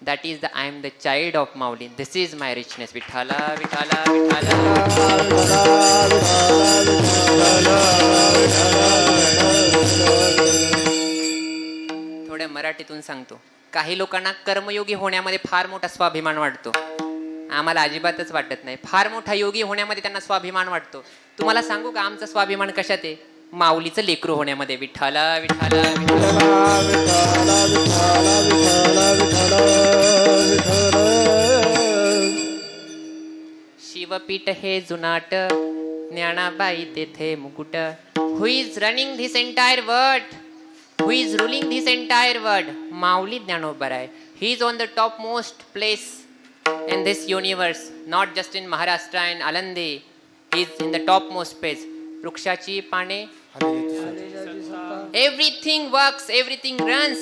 that is I am the child of Mauli. This is my richness. Vithala, Vithala, Vithala. थोड्या मराठीतून सांगतो. काही लोकांना कर्मयोगी होण्यामध्ये फार मोठा स्वाभिमान वाटतो. आम्हाला अजिबातच वाटत नाही. फार मोठा योगी होण्यामध्ये त्यांना स्वाभिमान वाटतो. तुम्हाला सांगू का आमचा स्वाभिमान कशात आहे? माऊलीचं लेकरू होण्यामध्ये. विठ्ठला विठ्ठला शिवपीठ हे जुनाट ज्ञानाबाई तेथे मुकुट. Who is running this entire world? Who is ruling this entire world? Mauli Jnanobarai. He is on the topmost place in this universe, not just in Maharashtra and Alandi. He is in the topmost place. Rukshachi Pane. Everything works, everything runs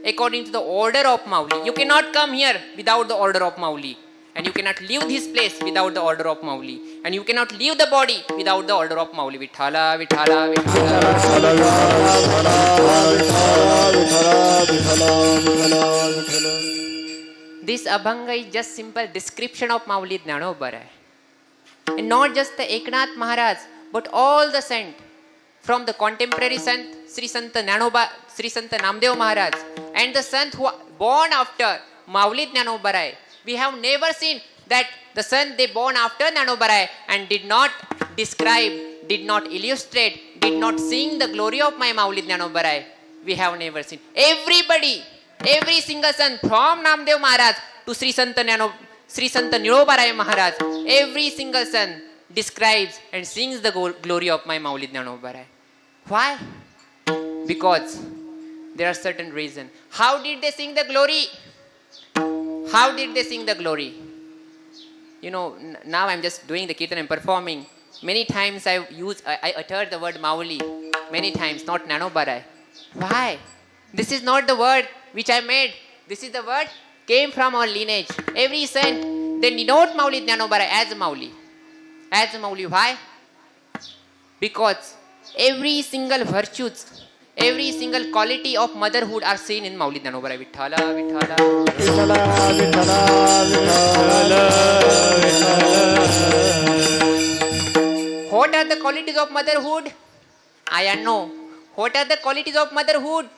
according to the order of Mauli. You cannot come here without the order of Mauli. And you cannot leave this place without the order of Mauli. And you cannot leave the body without the order of Mauli. Vithala, Vithala, Vithala. This Abhanga is just simple description of Mauli Jnanobarai. And not just the Eknath Maharaj, but all the saints. From the contemporary sant, Sri Santa Namdev Maharaj, and the sant who are born after Mauli Jnanobarai. We have never seen that the son they born after Jnanobarai and did not describe, did not illustrate, did not sing the glory of my Mauli Jnanobarai. We have never seen. Everybody, every single son from Namdev Maharaj to Sri Santa Nilobarai Maharaj, every single son describes and sings the glory of my Mauli Jnanobarai. Why? Because there are certain reasons. How did they sing the glory? How did they sing the glory? Now I'm just doing the Kirtan and performing. Many times I uttered the word Mauli. Many times, not Jnanobarai. Why? This is not the word which I made, this is the word, came from our lineage. Every saint, they denote Mauli Jnanobara as Mauli. As Mauli. Why? Because every single virtues, every single quality of motherhood are seen in Mauli Jnanobara. Vithala, Vithala. Vithala, Vithala, Vithala. What are the qualities of motherhood? I know. What are the qualities of motherhood?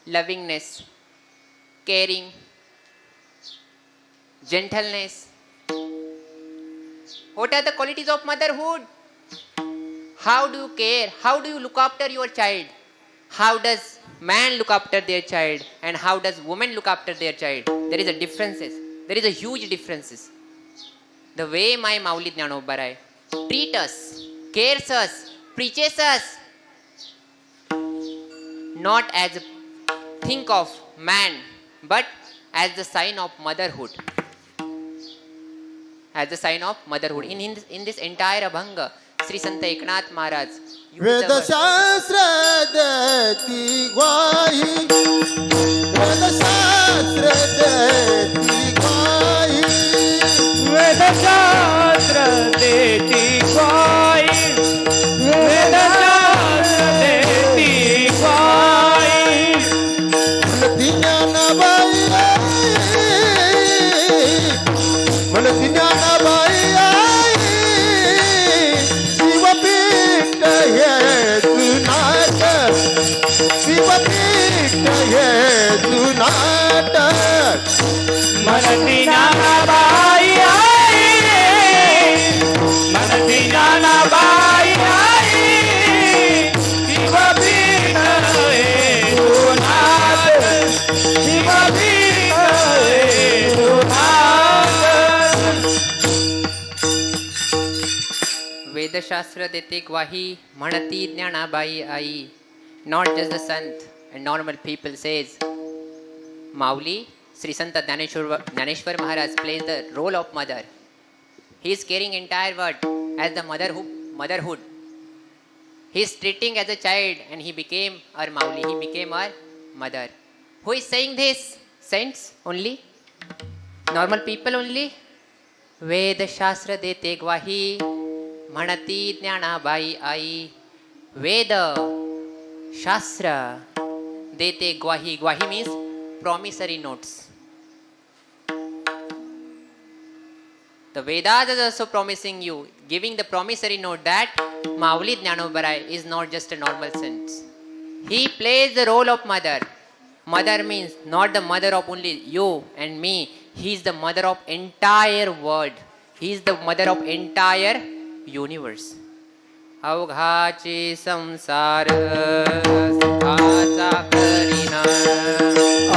Lovingness, caring, gentleness. What are the qualities of motherhood? How do you care? How do you look after your child? How does man look after their child? And how does woman look after their child? There is a differences. There is a huge differences. The way my Mauli Jnanobarai treat us, cares us, preaches us, not as a think of man, but as the sign of motherhood. As the sign of motherhood. In this entire Abhanga, Sri Sant Eknath Maharaj Ved Shastra deti gwahi, Ved Shastra deti gwahi, Ved Shastra deti gwahi, Ved Shastra deti gwahi. Manati jnana bai, Shiva pita hai sunata, Shiva pita hai sunata. Manati jnana bai, Manati jnana bai, Shiva pita hai sunata, Shiva pita hai sunata. Veda Shastra dete gwahi Manati Jnana Bai Ai. Not just the sant and normal people says. Mauli, Sri Santa Dnyaneshwar Maharaj plays the role of mother. He is carrying entire world as the motherhood. He is treating as a child and he became our Mauli. He became our mother. Who is saying this? Saints only? Normal people only? Veda Shastra dete gwahi Manati Jnana Bai Ai. Veda Shastra dete gwahi. Gwahi means promissory notes. The Vedas is also promising you, giving the promissory note that Mauli Jnanobarai is not just a normal saint. He plays the role of mother. Mother means not the mother of only you and me. He is the mother of entire world. He is the mother of entire universe. अवघाचे संसार सुखाचा करीना,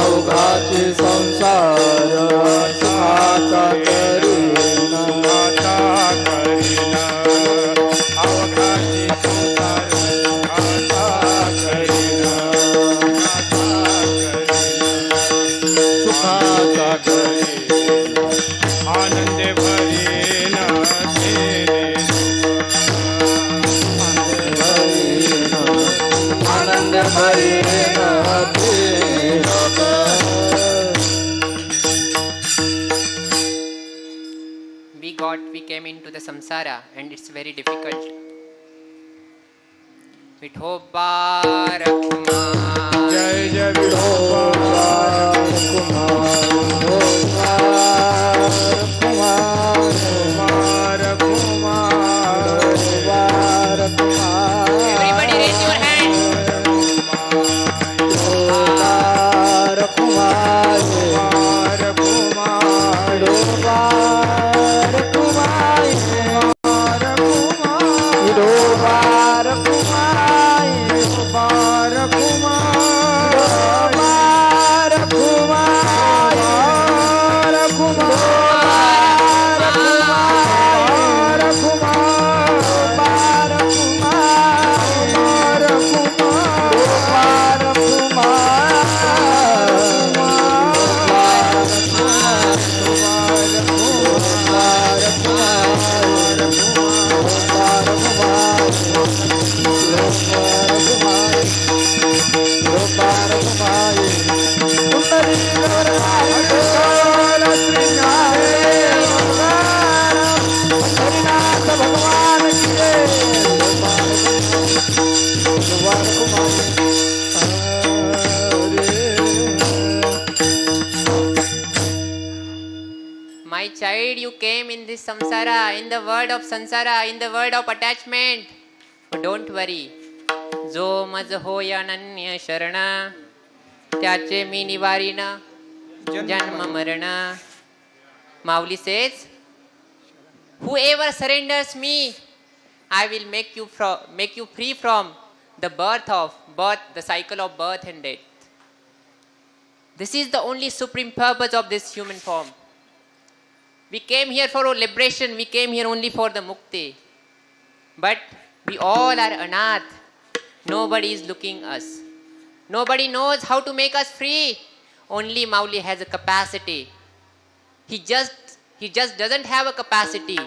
अवघाचे संसार सुखाचा करीना, अवघाचे संसार सुखाचा करीना, सुखाचा करीना, आनंद भरेना आनंद भरेना we came into the samsara and it's very difficult. V.प.अन जय जय Everybody raise your hand. Bye. child, you came in this samsara, in the world of sansara, in the world of attachment. But don't worry. Jo maj hoya ananya sharana, tyache mi nivarina, janma marana. Mauli says, whoever surrenders me, I will make you free from the the cycle of birth and death. This is the only supreme purpose of this human form. We came here for liberation, we came here only for the mukti. But we all are anath. Nobody is looking us. Nobody knows how to make us free. Only Mauli has a capacity. He just doesn't have a capacity.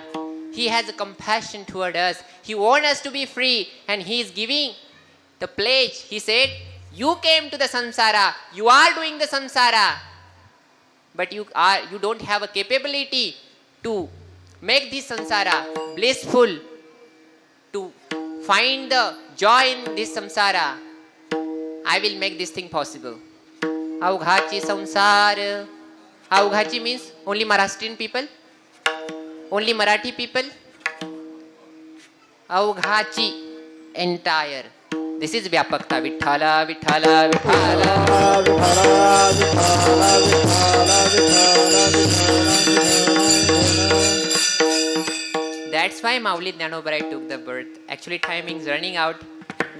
He has a compassion toward us. He wants us to be free, and he is giving the pledge. He said, you came to the samsara, you are doing the samsara, but you don't have a capability to make this samsara blissful, to find the joy in this samsara. I will make this thing possible. Avghachi samsara. Avghachi means only Maharashtrian people, only Marathi people. Avghachi, entire. This is Vyapakta. Vithala, Vithala, Vithala. That's why Mauli Jnanobarai took the birth. Actually, timing is running out.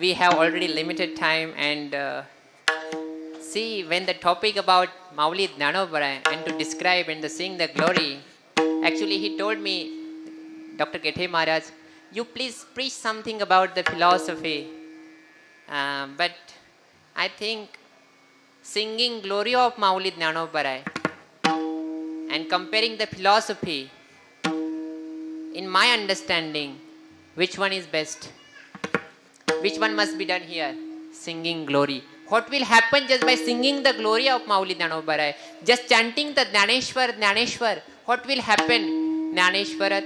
We have already limited time, and see, when the topic about Mauli Jnanobarai and to describe and to sing the glory, actually he told me, Dr. H.भ.प.अन Maharaj, you please preach something about the philosophy. But I think singing glory of Mauli Jnanobarai and comparing the philosophy, in my understanding, which one is best? Which one must be done here? Singing glory. What will happen just by singing the glory of Mauli Jnanobarai? Just chanting the Jnaneshwar, Jnaneshwar. What will happen? Jnaneshwara,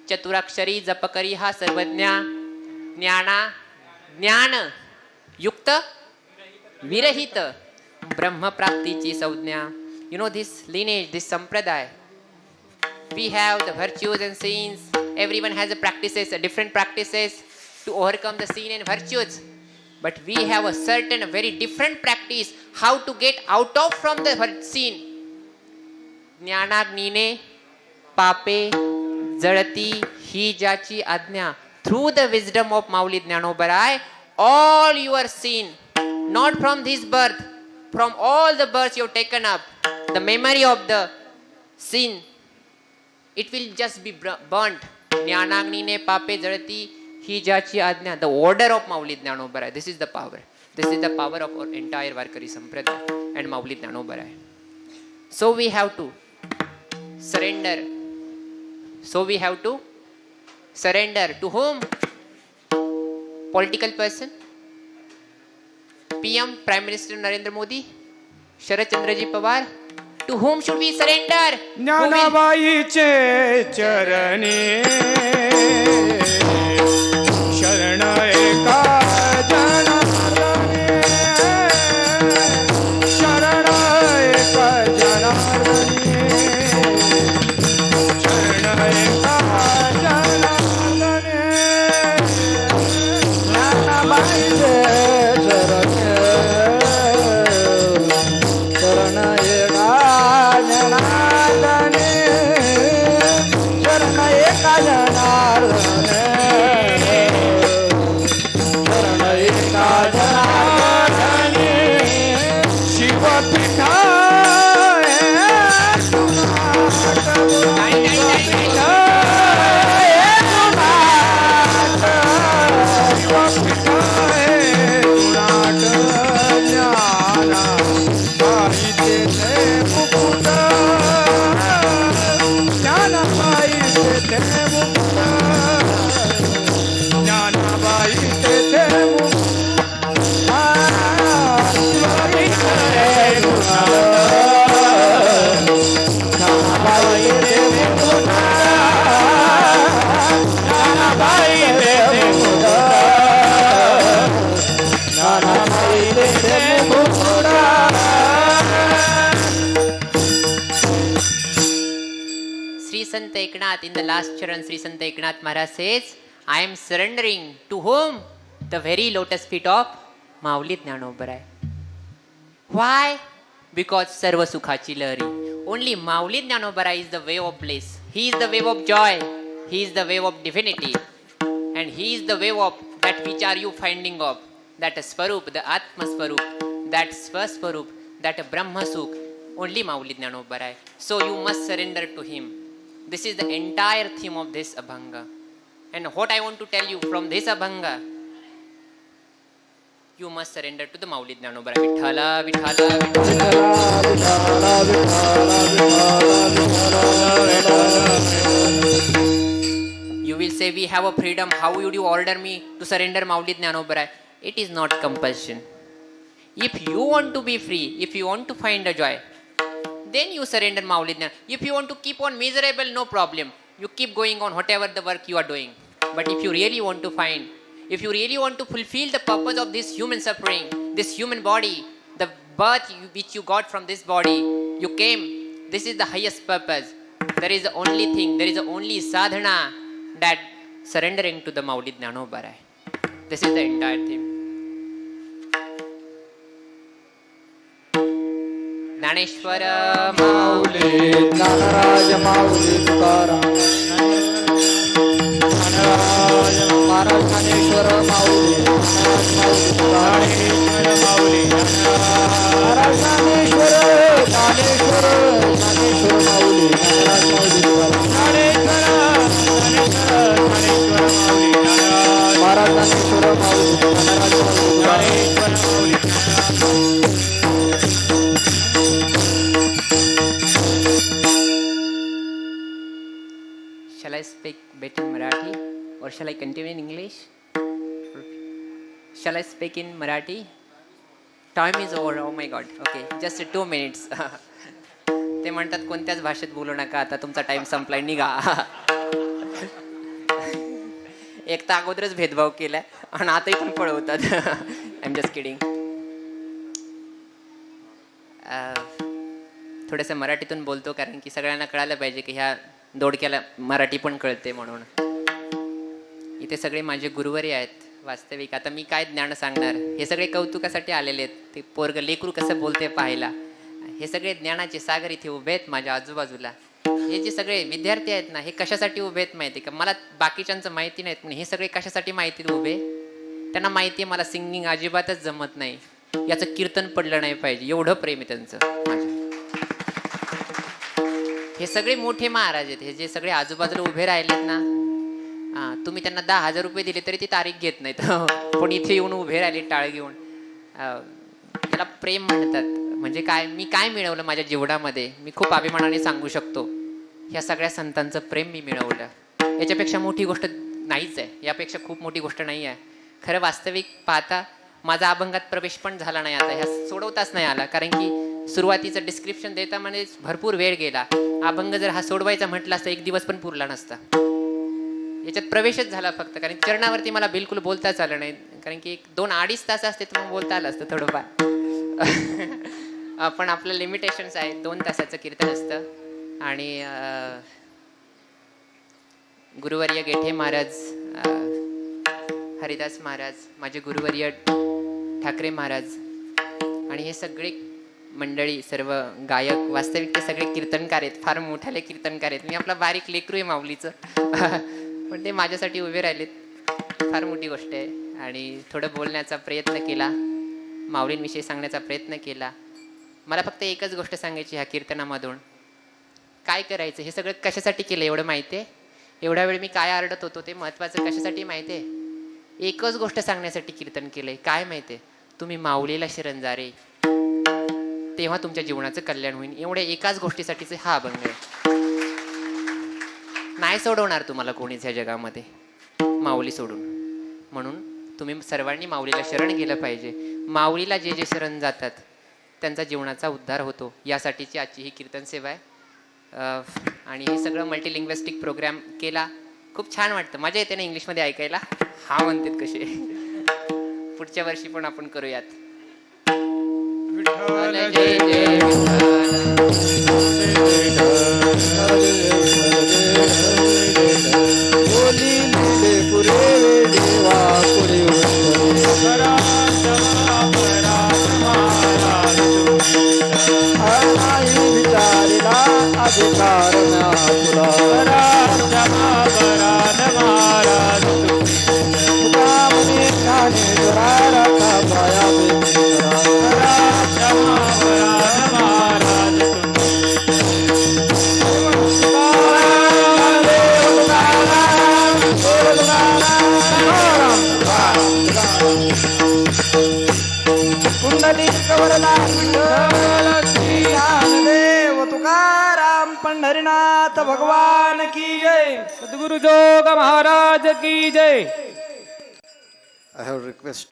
Chaturakshari, Japakariha, Sarvajna, Jnana, Jnana, Yukta, Virahita, Brahma Prapti Chi Saudnya. You know this lineage, this sampradaya. We have the virtues and sins. Everyone has a different practices to overcome the sin and virtues. But we have a certain, very different practice how to get out of from the sin. Jnanagnine, pape, zarati, hi jachi adnya. Through the wisdom of Mauli Jnanobarai, all your sin, not from this birth, from all the births you have taken up, the memory of the sin, it will just be burnt. Jnanagnine, pape, zarati, hi jachi adnya. The order of Mauli Jnanobarai. This is the power. This is the power of our entire Varkari Sampradaya and Mauli Jnanobarai. So we have to surrender. So we have to surrender to whom? Political person? PM, Prime Minister Narendra Modi? Sharad Chandraji Pawar? To whom should we surrender? Dnyanabai चे चरणी शरण एका जनार्दनी शरण एका जनार्दनी शरण एका जनार्दनी ज्ञानाबाई चे चरणी शरण एका जनार्दनी शरण एका जनार्दनी शरण एका जनार्दनी शिवपीठा Hare Sant Eknath, in the last charan, Sri Sant Eknath Maharaj says, I am surrendering to whom? The very lotus feet of Mauli Jnanobarai. Why? Because Sarva Sukhachi Lahari. Only Mauli Jnanobarai is the way of bliss. He is the way of joy. He is the way of divinity. And he is the way of that which are you finding of. That Svarup, the Atma Svarup, that Swaswarup, that Brahma Sukh. Only Mauli Jnanobarai. So you must surrender to him. This is the entire theme of this Abhanga. And what I want to tell you from this Abhanga, you must surrender to the Mauli Jnanobarai. Vithala, Vithala, Vithala. You will say, we have a freedom. How would you order me to surrender Mauli Jnanobarai? It is not compulsion. If you want to be free, if you want to find a joy, then you surrender Mauli Jnanobarai. If you want to keep on miserable, no problem. You keep going on whatever the work you are doing. But if you really want to find, if you really want to fulfill the purpose of this human suffering, this human body, the birth which you got from this body, you came, this is the highest purpose. There is the only thing, there is the only sadhana, that surrendering to the Mauli Jnanobarai. This is the entire theme. Jnaneshwara Mauli, Jnanaraja Mauli Tukaram, Maharaj Jnaneshwara Mauli, Maharaj Jnaneshwara Mauli, Maharaj Jnaneshwara Mauli. Shall I speak better Marathi or shall I continue in English? Shall I speak in Marathi? Time is over. Oh my God. Okay, just 2 minutes. ते म्हणतात कोणत्याच भाषेत बोलू नका, आता तुमचा time संपलाय, निघा. एक तर अगोदरच भेदभाव केलाय आणि आताही पण पळवतात. I am just kidding. थोडंसं मराठीतून बोलतो कारण की सगळ्यांना कळायला पाहिजे की ह्या दोडक्याला मराठी पण कळते म्हणून. इथे सगळे माझे गुरुवरी आहेत वास्तविक. आता मी काय ज्ञान सांगणार, हे सगळे कौतुकासाठी आलेले आहेत. ते पोरग लेकरू कसं बोलते पाहायला. हे सगळे ज्ञानाचे सागर इथे उभे आहेत माझ्या आजूबाजूला. हे जे सगळे विद्यार्थी आहेत ना, हे कशासाठी उभे आहेत माहिती का? मला बाकीच्यांचं माहिती नाहीत, पण हे सगळे कशासाठी माहिती उभे? त्यांना माहिती आहे मला सिंगिंग अजिबातच जमत नाही, याचं कीर्तन पडलं नाही पाहिजे, एवढं प्रेम आहे त्यांचं माझ्या. हे सगळे मोठे महाराज आहेत. हे जे सगळे आजूबाजूला उभे राहिलेत ना, तुम्ही त्यांना 10,000 रुपये दिले तरी ती तारीख घेत नाहीत. पण इथे येऊन उभे राहिले टाळ घेऊन. त्याला प्रेम म्हणतात. म्हणजे काय, मी काय मिळवलं माझ्या जीवनामध्ये, मी खूप अभिमानाने सांगू शकतो, ह्या सगळ्या संतांचं प्रेम मी मिळवलं. याच्यापेक्षा मोठी गोष्ट नाहीच आहे, यापेक्षा खूप मोठी गोष्ट नाही आहे. खरं वास्तविक पाहता माझा अभंगात प्रवेश पण झाला नाही, आता ह्या सोडवताच नाही आला. कारण की सुरुवातीचं डिस्क्रिप्शन देता म्हणजे भरपूर वेळ गेला. अभंग जर हा सोडवायचा म्हटला असता 1 दिवस पण पुरला नसता. याच्यात प्रवेशच झाला फक्त, कारण चरणावरती मला बिलकुल बोलताच आलं नाही. कारण की 2-2.5 तास असते तर मग बोलता आलं असतं थोडंफार. पण आपलं लिमिटेशन्स आहे. 2 तासाचं कीर्तन असतं. आणि गुरुवर्य गेठे महाराज, हरिदास महाराज, माझे गुरुवर्य ठाकरे महाराज आणि हे सगळे मंडळी, सर्व गायक, वास्तविक ते सगळे कीर्तनकार आहेत, फार मोठाले कीर्तनकार आहेत. मी आपला बारीक लेकरू आहे माऊलीचं, पण ते माझ्यासाठी उभे राहिलेत. फार मोठी गोष्ट आहे. आणि थोडं बोलण्याचा प्रयत्न केला, माऊलींविषयी सांगण्याचा प्रयत्न केला. मला फक्त एकच गोष्ट सांगायची ह्या कीर्तनामधून, काय करायचं हे सगळं कशासाठी केलं एवढं माहिती आहे? एवढा वेळ मी काय आरडत होतो ते महत्त्वाचं कशासाठी माहिती आहे? एकच गोष्ट सांगण्यासाठी कीर्तन केलंय. काय माहिती आहे? तुम्ही माऊलीला शरण जा रे, तेव्हा तुमच्या जीवनाचं कल्याण होईल. एवढ्या एकाच गोष्टीसाठीच हा अभंग आहे. नाही सोडवणार तुम्हाला कोणीच ह्या जगामध्ये माऊली सोडून. म्हणून तुम्ही सर्वांनी माऊलीला शरण गेलं पाहिजे. माऊलीला जे जे शरण जातात त्यांचा जीवनाचा उद्धार होतो, यासाठीची आजची ही कीर्तन सेवा आहे. आणि हे सगळं मल्टीलिंग्विस्टिक प्रोग्राम केला. खूप छान वाटतं, मजा येते ना इंग्लिशमध्ये ऐकायला. हा म्हणतात कसे. पुढच्या वर्षी पण आपण करूयात. विठ्ठल जय जय विठ्ठल. नाही विचारिला अधिकार म्या तुला महाराज तुका म्हणे ज्ञानेश्वरा राखा पाया कुंडली कवरला ज्ञानदेव तुकाराम पंढरीनाथ भगवान की जय. सद्गुरु जोग महाराज की जय. I have request